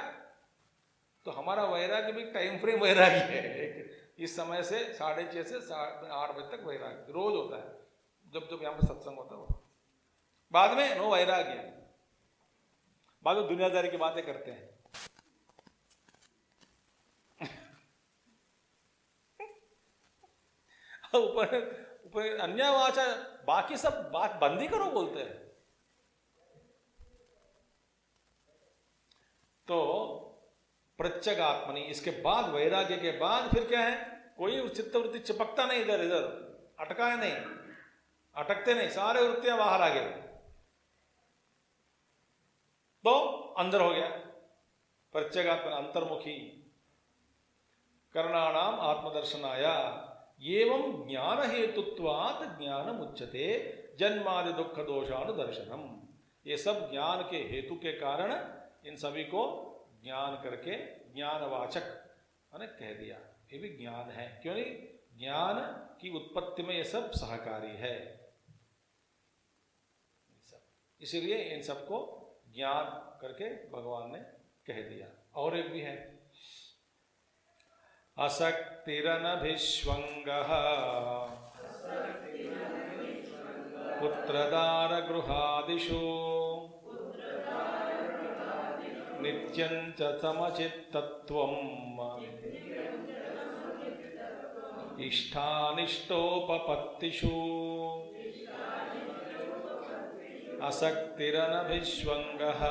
तो हमारा वैराग्य भी टाइम फ्रेम वैराग्य है। इस समय से 6:30 से 8 बजे तक वैराग्य रोज होता है, जब जब यहाँ पर सत्संग होता है। बाद में नो वैराग्य, बाद में दुनियादारी की बातें करते हैं। ऊपर अन्य वाचा, बाकी सब बात बंद ही करो बोलते हैं। तो प्रत्यगात्मनि, इसके बाद, वैराग्य के बाद फिर क्या है? कोई चित्तवृत्ति चिपकता नहीं, इधर इधर अटका है नहीं, अटकते नहीं, सारे वृत्तियां बाहर आ गए तो अंदर हो गया। प्रत्यगात्मनि अंतर्मुखी, करणाणाम आत्मदर्शनाय एवं ज्ञान हेतुत्वात् ज्ञानम उच्यते जन्मादि दुख दोषानुदर्शनम। ये सब ज्ञान के हेतु के कारण इन सभी को ज्ञान करके ज्ञानवाचक मैंने कह दिया। ये भी ज्ञान है, क्यों नहीं? ज्ञान की उत्पत्ति में ये सब सहकारी है, इसीलिए इन सबको ज्ञान करके भगवान ने कह दिया। और एक भी है, असक्तिरनभिष्वङ्गः पुत्रदार गृहादिषु नित्यं च समचित्तत्वम् इष्टानिष्टोपपत्तिषु। असक्तिरनभिष्वङ्गः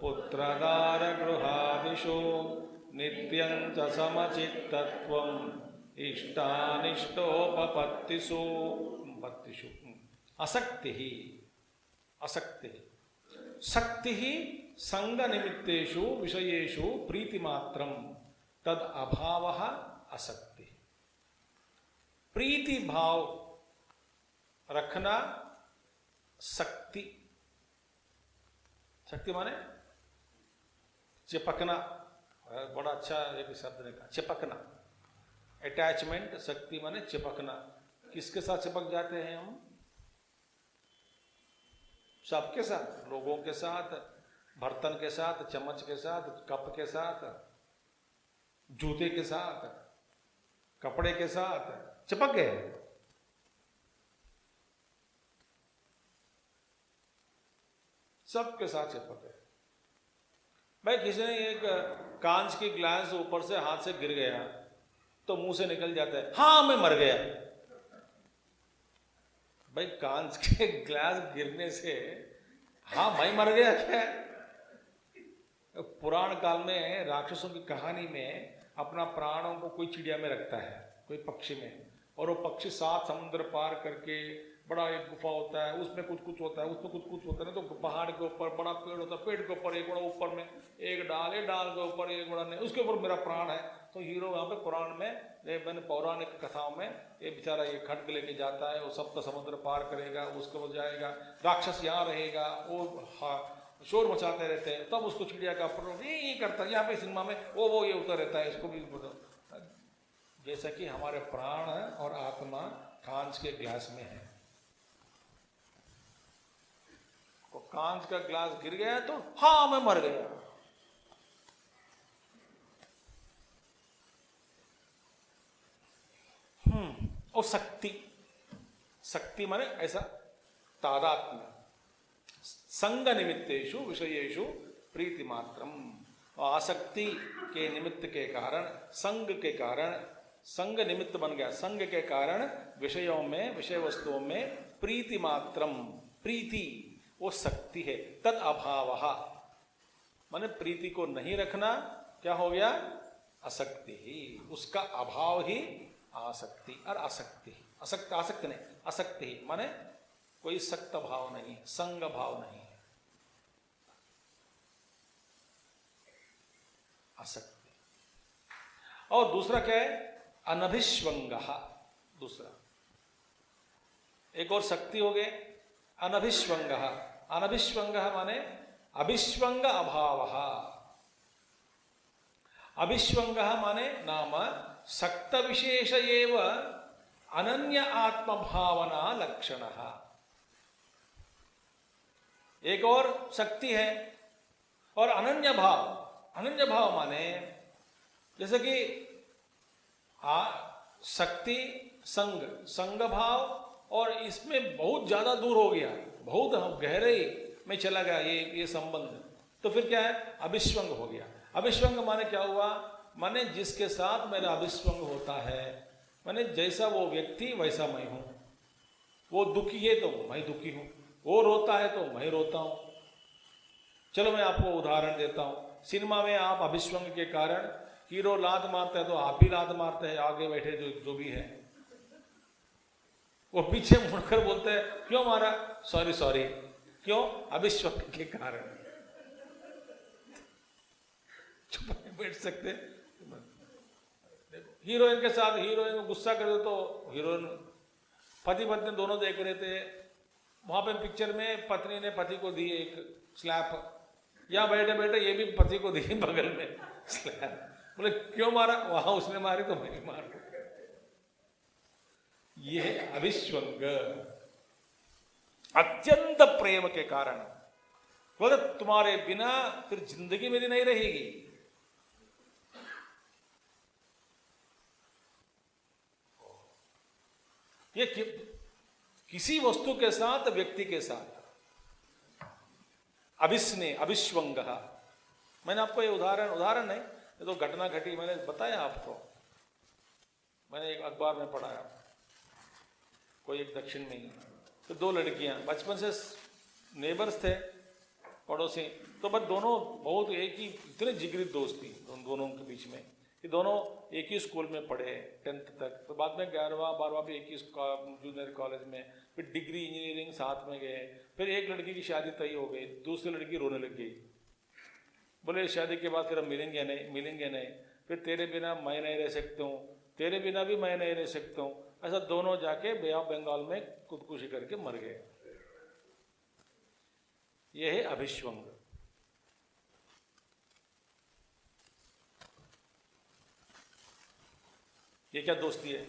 पुत्रदार गृहादिषु नित्यं च समचित्तत्वम् इष्टानिष्टोपपत्तिषु। असक्ति ही, असक्ति, शक्ति ही संग निमित्तेषु विषयेषु प्रीतिमात्रम तद अभावः असक्ति। प्रीति भाव रखना, शक्ति, शक्ति माने चिपकना, बड़ा अच्छा एक शब्द निकला, चिपकना, अटैचमेंट, शक्ति माने चिपकना। किसके साथ चिपक जाते हैं हम? सबके साथ, लोगों के साथ, बर्तन के साथ, चम्मच के साथ, कप के साथ, जूते के साथ, कपड़े के साथ चिपक गए। सबके साथ चिपक गए। भाई किसी ने एक कांच की ग्लास ऊपर से हाथ से गिर गया तो मुंह से निकल जाता है, हाँ मैं मर गया। भाई कांच के ग्लास गिरने से हाँ मैं मर गया क्या? पुराण काल में राक्षसों की कहानी में अपना प्राणों को कोई चिड़िया में रखता है, कोई पक्षी में, और वो पक्षी 7 समुद्र पार करके, बड़ा एक गुफा होता है, उसमें कुछ कुछ होता है, उसमें कुछ कुछ होता है ना, तो पहाड़ के ऊपर बड़ा पेड़ होता है, पेड़ के ऊपर एक बड़ा, ऊपर में एक डाल है, डाल के ऊपर एक बड़ा नहीं, उसके ऊपर मेरा प्राण है। तो हीरो यहाँ पे पुराण में, मैंने पौराणिक कथाओं में, ये बेचारा ये खड्ग लेके जाता है, वो सप्त समुद्र पार करेगा, उसके बाद जाएगा, राक्षस यहाँ रहेगा, वो शोर मचाते रहते हैं, तब उसको चिड़िया का ये करता है। यहाँ पे सिनेमा में वो ये उतर रहता है, इसको भी जैसा कि हमारे प्राण और आत्मा कांच के ग्लास में है। तो कांच का ग्लास गिर गया तो हाँ मैं मर गया। और शक्ति, शक्ति माने ऐसा तादात्म्य, संग निमित्तेषु विषयेषु प्रीति मात्रम। आसक्ति के निमित्त के कारण, संग के कारण, संग निमित्त बन गया, संग के कारण विषयों में, विषय वस्तुओं में प्रीति मात्रम, प्रीति वो शक्ति है। तद अभावः माने प्रीति को नहीं रखना क्या हो गया? आसक्ति ही, उसका अभाव ही आसक्ति। और आसक्ति, आसक्त, आसक्त नहीं, आसक्ति माने कोई सक्त भाव नहीं, संग भाव नहीं है, आसक्ति। और दूसरा क्या है? अनभिष्वंगः, दूसरा एक और शक्ति हो गए अनभिष्वंगः। अनभिष्वंगः माने अभिष्वंग अभावः। अभिष्वंगः माने नाम सक्त विशेष एव अनन्य आत्म भावना लक्षणः। एक और शक्ति है और अनन्य भाव। अनन्य भाव माने जैसे कि शक्ति, संग, संग भाव, और इसमें बहुत ज्यादा दूर हो गया, बहुत गहरे में चला गया ये संबंध, तो फिर क्या है? अभिष्वंग हो गया। अभिष्वंग माने क्या हुआ? माने जिसके साथ मेरा अभिष्वंग होता है, माने जैसा वो व्यक्ति वैसा मैं हूं। वो दुखी है तो मैं दुखी हूं, वो रोता है तो मैं रोता हूं। चलो मैं आपको उदाहरण देता हूं। सिनेमा में आप अभिष्वंग के कारण हीरो लात मारता है तो आप भी लात मारते हैं, आगे बैठे जो भी है वो पीछे मुड़कर बोलते हैं क्यों मारा? Sorry sorry. क्यों? अभिष्वंग के कारण। चुप नहीं बैठ सकते। हीरोइन के साथ हीरोइन को गुस्सा कर दो तो हीरोइन, पति पत्नी दोनों देख रहे थे, वहां पे पिक्चर में पत्नी ने पति को दी एक स्लैप, यहाँ बैठे बैठे ये भी पति को दी बगल में स्लैप। बोले क्यों मारा? वहां उसने मारी तो मैं मार। ये है अभिष्वंग, अत्यंत प्रेम के कारण। बोले तुम्हारे बिना फिर जिंदगी मेरी नहीं रहेगी। ये किसी वस्तु के साथ, व्यक्ति के साथ अभिस्नेह, अभिष्वंग। मैंने आपको ये उदाहरण नहीं, ये तो घटना घटी, मैंने बताया आपको। मैंने एक अखबार में पढ़ा, कोई एक दक्षिण में ही तो 2 लड़कियां बचपन से नेबर्स थे, पड़ोसी, तो बस दोनों बहुत एक ही, इतने जिगरी दोस्त थी दोनों के बीच में कि दोनों एक ही स्कूल में पढ़े 10th तक, तो बाद में 11वां 12वां भी एक ही जूनियर कॉलेज में, फिर डिग्री इंजीनियरिंग साथ में गए। फिर एक लड़की की शादी तय हो गई, दूसरी लड़की रोने लग गई। बोले शादी के बाद फिर हम मिलेंगे नहीं। फिर तेरे बिना मैं नहीं रह सकता हूँ, तेरे बिना भी मैं नहीं रह सकता हूँ। ऐसा दोनों जाके बे ऑफ बंगाल में खुदकुशी करके मर गए। यह है अभिश्वंग। ये क्या दोस्ती है?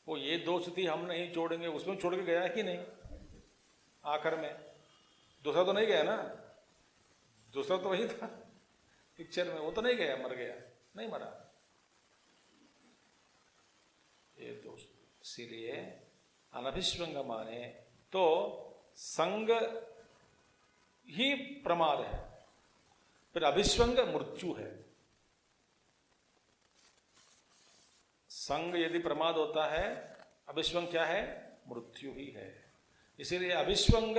वो ये दोस्ती हम नहीं छोड़ेंगे, उसमें छोड़ के गया है कि नहीं? आखिर में दूसरा तो नहीं गया ना, दूसरा तो वही था पिक्चर में, वो तो नहीं गया, मर गया नहीं, मरा ये दोस्त। इसीलिए अनभिष्वंग माने तो संग ही प्रमाद है, फिर अभिष्वंग मृत्यु है। संग यदि प्रमाद होता है, अभिष्वंग क्या है? मृत्यु ही है। इसीलिए अभिष्वंग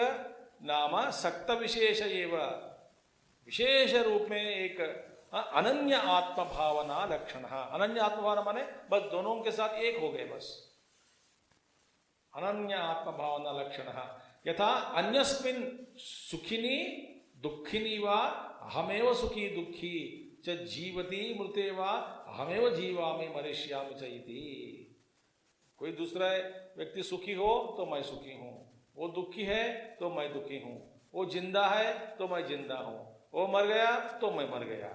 नाम सक्त विशेष एवं, विशेष रूप में एक अनन्य आत्म भावना लक्षण। अनन्य आत्म भावना माने बस दोनों के साथ एक हो गए, बस अनन्य आत्म भावना लक्षण। यथा अन्यस्मिन् सुखिनी दुखिनी वा अहमेव सुखी दुखी च जीवती मृते वा अहमेव जीवामि मरिष्यामि च इति। कोई दूसरा व्यक्ति सुखी हो तो मैं सुखी हूं, वो दुखी है तो मैं दुखी हूं, वो जिंदा है तो मैं जिंदा हूं, वो मर गया तो मैं मर गया।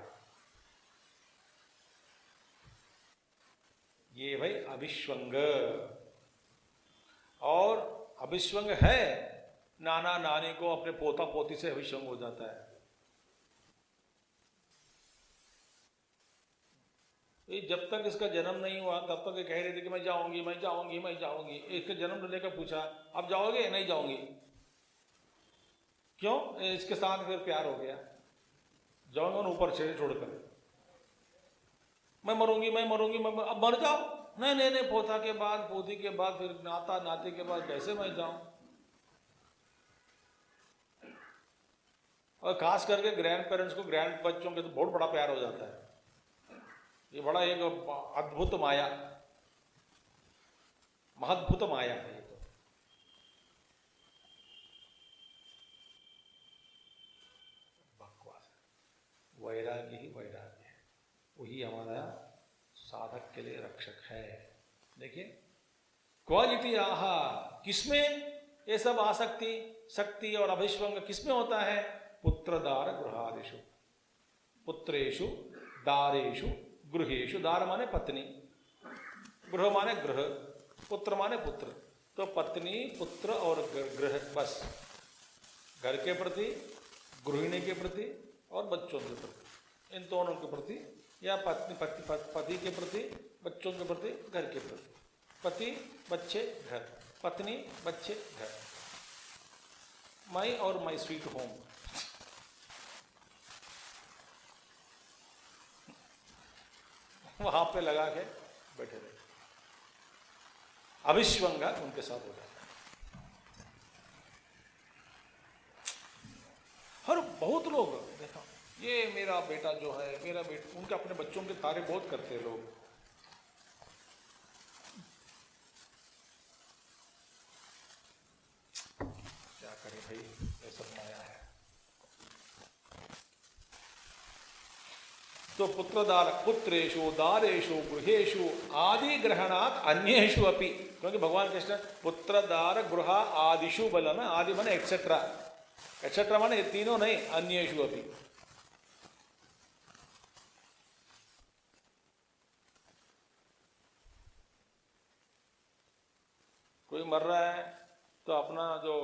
ये भाई अभिष्वंग। और अभिष्वंग है, नाना नानी को अपने पोता पोती से अभिष्वंग हो जाता है। जब तक इसका जन्म नहीं हुआ तब तक ये कह रही थी कि मैं जाऊंगी मैं जाऊंगी मैं जाऊंगी। इसके जन्म लेने का पूछा, अब जाओगे? नहीं जाऊंगी। क्यों? इसके साथ फिर प्यार हो गया, जाऊंगा ना ऊपर छेड़े छोड़कर, मैं मरूंगी मैं मरूंगी मैं अब मर जाओ। नहीं नहीं नहीं, पोता के बाद पोती के बाद फिर नाता नाती के बाद कैसे मैं जाऊं? और खास करके ग्रैंड पेरेंट्स को ग्रैंड बच्चों के तो बहुत बड़ा प्यार हो जाता है। ये बड़ा एक अद्भुत माया, महद्भुत माया है ये तो। बकवास। वैराग्य ही वैराग्य है, वही हमारा साधक के लिए रक्षक है। देखिए क्वालिटी आहा, किसमें ये सब आसक्ति शक्ति और अभिष्वंग किसमें होता है? पुत्र दार गृहादिषु, पुत्रेषु दारेषु गृहेषु। दार माने पत्नी, गृह माने गृह, पुत्र माने पुत्र। तो पत्नी पुत्र और गृह, बस घर के प्रति, गृहिणी के प्रति और बच्चों के प्रति, इन दोनों के प्रति, या पति के प्रति, बच्चों के प्रति, घर के प्रति। पति बच्चे घर, पत्नी बच्चे घर, माई और माई स्वीट होम। वहां पे लगा के बैठे रहे, अभिष्वंगा उनके साथ हो जाता है। हर बहुत लोग देखा, ये मेरा बेटा जो है, मेरा बेटा, उनके अपने बच्चों के तारे बहुत करते हैं लोग। क्या करें भाई, ये सब माया है। तो पुत्रदार, पुत्रेषु दारेषु गृहेषु आदि ग्रहणात् अन्येषु अपि, क्योंकि भगवान कृष्ण पुत्रदार गृह आदिषु बोला ना, आदि माने एक्सेट्रा, एक्सेट्रा माने तीनों नहीं, अन्येषु अपि। कोई मर रहा है तो अपना जो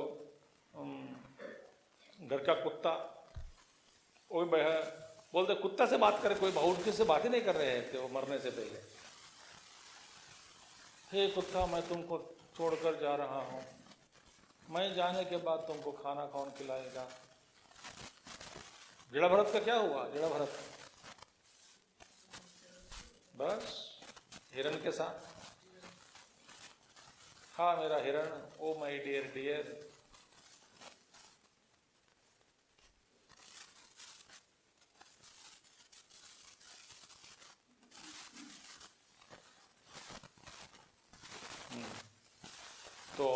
घर का कुत्ता, वो बोलते कुत्ता से बात करे, कोई भावुक से बात ही नहीं कर रहे थे वो मरने से पहले। हे कुत्ता, मैं तुमको छोड़कर जा रहा हूं, मैं जाने के बाद तुमको खाना कौन खिलाएगा? जड़ा भरत का क्या हुआ? जड़ा भरत बस हिरण के साथ, हाँ मेरा हिरण, ओ माय डियर डियर। तो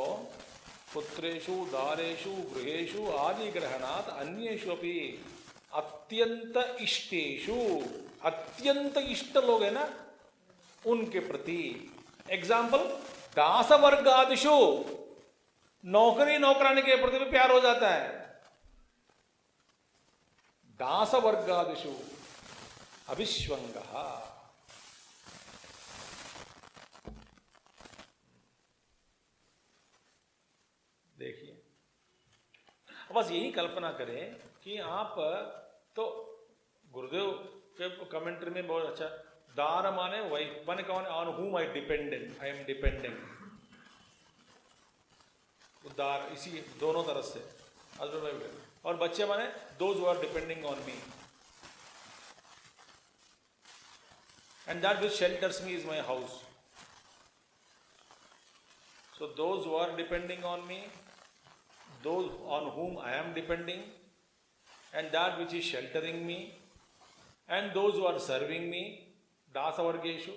पुत्रेषु दारेषु गृहेषु आदि ग्रहणात् अन्येषु अपि अत्यंत इष्टेषु, अत्यंत इष्ट लोग है ना उनके प्रति। एग्जाम्पल, दास वर्गादिषु, नौकरी नौकरानी के प्रति भी प्यार हो जाता है। दास वर्गादिषु अभिष्वंगः। देखिए, बस यही कल्पना करें कि आप तो गुरुदेव के कमेंट्री में बहुत अच्छा, दार माने वाइफ माने कौन, ऑन हुम आई डिपेंडेंट, आई एम डिपेंडेंट। दार इसी दोनों तरफ से हस्बैंड वाइफ, और बच्चे माने those who are depending on me and that which shelters me is my house. So those who are depending on me, those on whom I am depending, and that which is sheltering me, and those who are serving me, dasa vargeshu.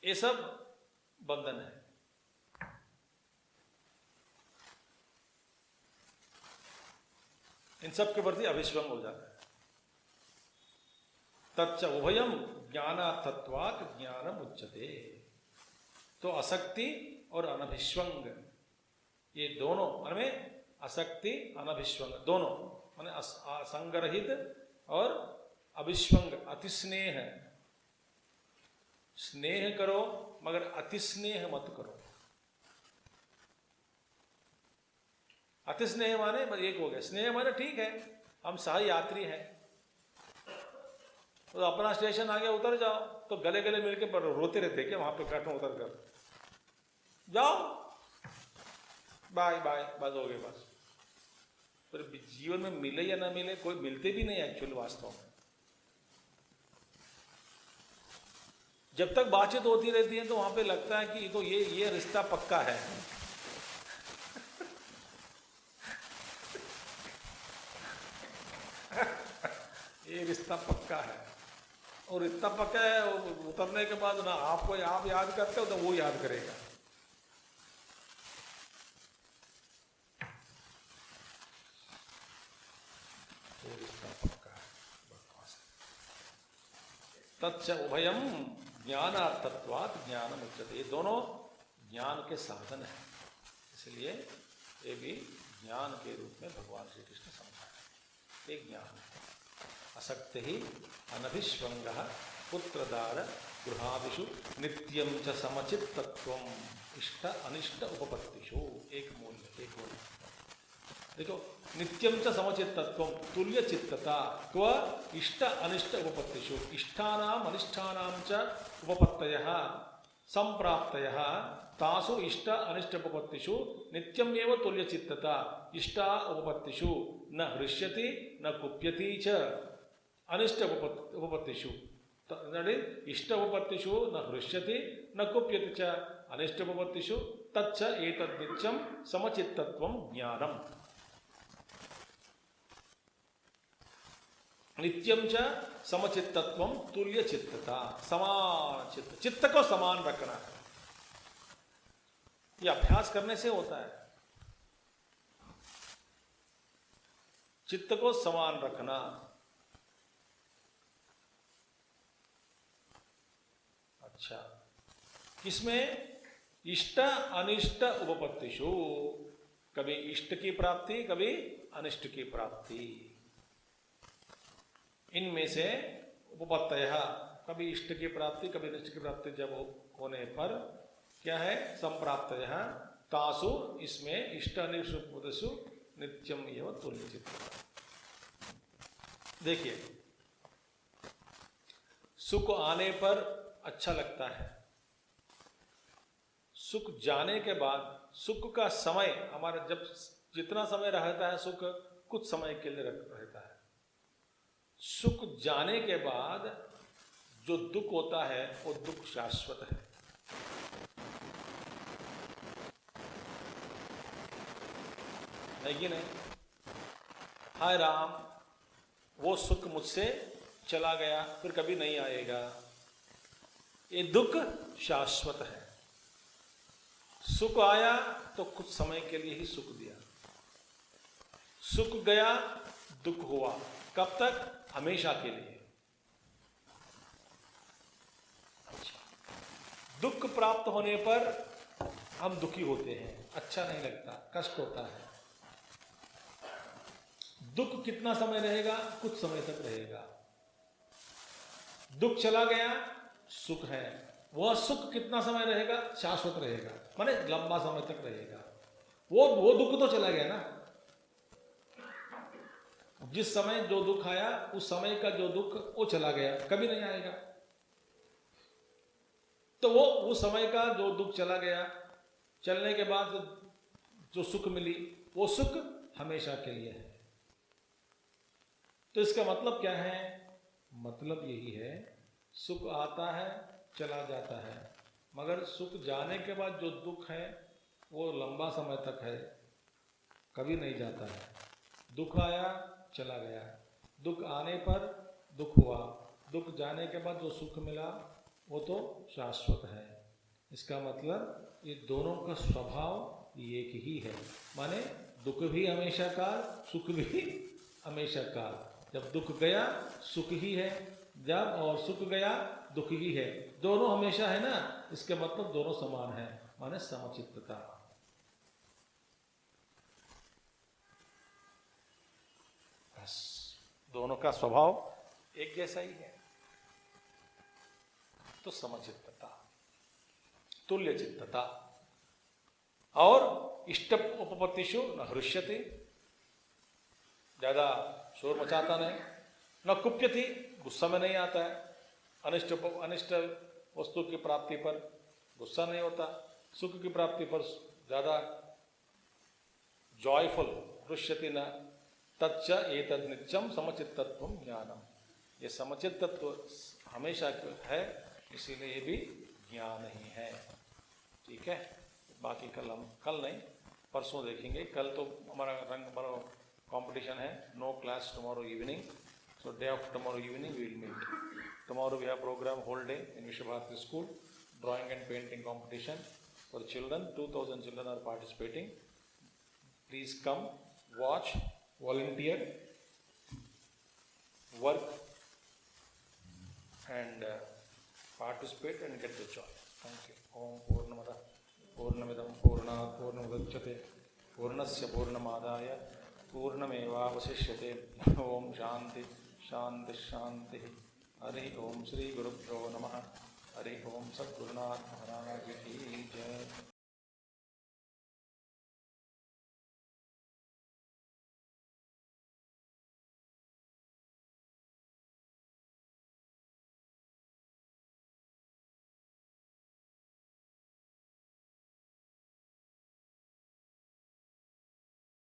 ये सब बंधन है। इन सब के प्रति अभिष्वंग हो जाता है। तच्च उभयम ज्ञानार्थत्वात् ज्ञानम उच्यते। तो असक्ति और अनभिष्वंग, ये दोनों माने असक्ति अनभिष्वंग दोनों माने संगरहित और अभिष्वंग, अतिस्नेह। स्नेह करो मगर अतिस्नेह मत करो। अतिस्नेह माने बस एक हो गया, स्नेह माने ठीक है हम सह यात्री हैं, तो अपना स्टेशन आ गया उतर जाओ, तो गले गले मिलके रोते रहते क्या वहां पे प्लेटफॉर्म उतर कर जाओ, बाय बाय बस हो गए बस। पर जीवन में मिले या ना मिले, कोई मिलते भी नहीं एक्चुअल वास्तव में। जब तक बातचीत होती रहती है तो वहां पे लगता है कि तो ये रिश्ता पक्का है। ये रिश्ता पक्का है, और इतना पक्का है उतरने के बाद ना आपको आप याद करते हो तो वो याद करेगा। ये रिश्ता पक्का है, बकवास है। तच्च उभयम ज्ञानार्थत्वात् ज्ञानम उच्यते। ये दोनों ज्ञान के साधन है, इसलिए ये भी ज्ञान के रूप में भगवान श्री कृष्ण समझाए। एक ज्ञान है। असक्त ही अनभिष्वंग पुत्रदार गृहादिषु नित्यं च समचित्तत्वम् इष्ट अनिष्ट उपपत्तिषु। एक मूल्य, एक मूल्य देखो, नित्यं च समचित्तत्वम्, तुल्य चित्तता, क्व इष्ट अनिष्ट उपपत्तिषु। इष्टानाम अनिष्टानाम च उपपत्तयः संप्राप्तयः तासु इष्ट अनिष्ट उपपत्तिषु नित्यम एव तुल्य चित्तता। इष्टा उपपत्तिषु न हृष्यति न कुप्यति च अनिष्ट उपपत्तिषु। इष्ट उपपत्तिषु न हृष्यति न कुप्यति च अनिष्ट उपपत्तिषु तच्च एतद्नित्यं समचित्तत्वं ज्ञानम्। नित्यम च समचित्तत्वं तुल्य चित्तता, समान चित्त, चित्त को समान रखना है। यह अभ्यास करने से होता है, चित्त को समान रखना। अच्छा, किसमें? इष्ट अनिष्ट उपपत्तिषु, कभी इष्ट की प्राप्ति कभी अनिष्ट की प्राप्ति। इनमें से उपपत्तयः, कभी इष्ट की प्राप्ति कभी अनिष्ट की प्राप्ति जब होने पर क्या है? संप्राप्तयः तासु, इसमें इष्ट अनिष्ट उपपत्तिषु नित्यम एव तुल्य चित्त। देखिए, सुख आने पर अच्छा लगता है, सुख जाने के बाद, सुख का समय हमारा जब जितना समय रहता है सुख कुछ समय के लिए रहता है। सुख जाने के बाद जो दुख होता है वो दुख शाश्वत है। है कि नहीं? हाय राम, वो सुख मुझसे चला गया, फिर कभी नहीं आएगा। ये दुख शाश्वत है। सुख आया तो कुछ समय के लिए ही सुख दिया, सुख गया दुख हुआ। कब तक? हमेशा के लिए। दुख प्राप्त होने पर हम दुखी होते हैं, अच्छा नहीं लगता, कष्ट होता है। दुख कितना समय रहेगा? कुछ समय तक रहेगा। दुख चला गया, सुख है। वह सुख कितना समय रहेगा? शाश्वत रहेगा, माने लंबा समय तक रहेगा। वो दुख तो चला गया ना। जिस समय जो दुख आया, उस समय का जो दुख वो चला गया, कभी नहीं आएगा। तो वो उस समय का जो दुख चला गया, चलने के बाद जो सुख मिली, वो सुख हमेशा के लिए है। तो इसका मतलब क्या है? मतलब यही है, सुख आता है चला जाता है, मगर सुख जाने के बाद जो दुख है वो लंबा समय तक है, कभी नहीं जाता है। दुख आया चला गया, दुख आने पर दुख हुआ, दुख जाने के बाद जो सुख मिला वो तो शाश्वत है। इसका मतलब ये दोनों का स्वभाव एक ही है, माने दुख भी हमेशा काल, सुख भी हमेशा काल। जब दुख गया सुख ही है, जब और सुख गया दुख ही है, दोनों हमेशा है ना। इसके मतलब दोनों समान है, माने समचित्तता। बस दोनों का स्वभाव एक जैसा ही है। तो समचित्तता, तुल्य चित्तता। और इष्ट उपपत्तिषु न हृष्यति, ज्यादा शोर मचाता नहीं, न कुप्यति, गुस्सा में नहीं आता है, अनिष्ट वस्तु की प्राप्ति पर गुस्सा नहीं होता, सुख की प्राप्ति पर ज्यादा जॉयफुल, हृष्यति न। तच्च एतद् नित्यं समचित्तत्वं ज्ञानम। ये समचित्तत्व हमेशा है, इसीलिए ये भी ज्ञान ही है। ठीक है, बाकी कल नहीं परसों देखेंगे। कल तो हमारा रंग भरो कंपटीशन है, no class tomorrow evening, so day of tomorrow evening we will meet. Tomorrow we have programme whole day in Vishwa Bharati school, drawing and painting competition for children, 2000 children are participating. Please come, watch, volunteer, work and participate and get the joy. Thank you. Om Purnamada Purnamidam Purnat Purnamudachyate Purnasya Purnamadaya Purnamevavasishyate. Om Shanti Shanti Shanti. Hari Om Shri Gurubhyo Namaha. Hari Om Sadgurunath Maharaj Ki Jai.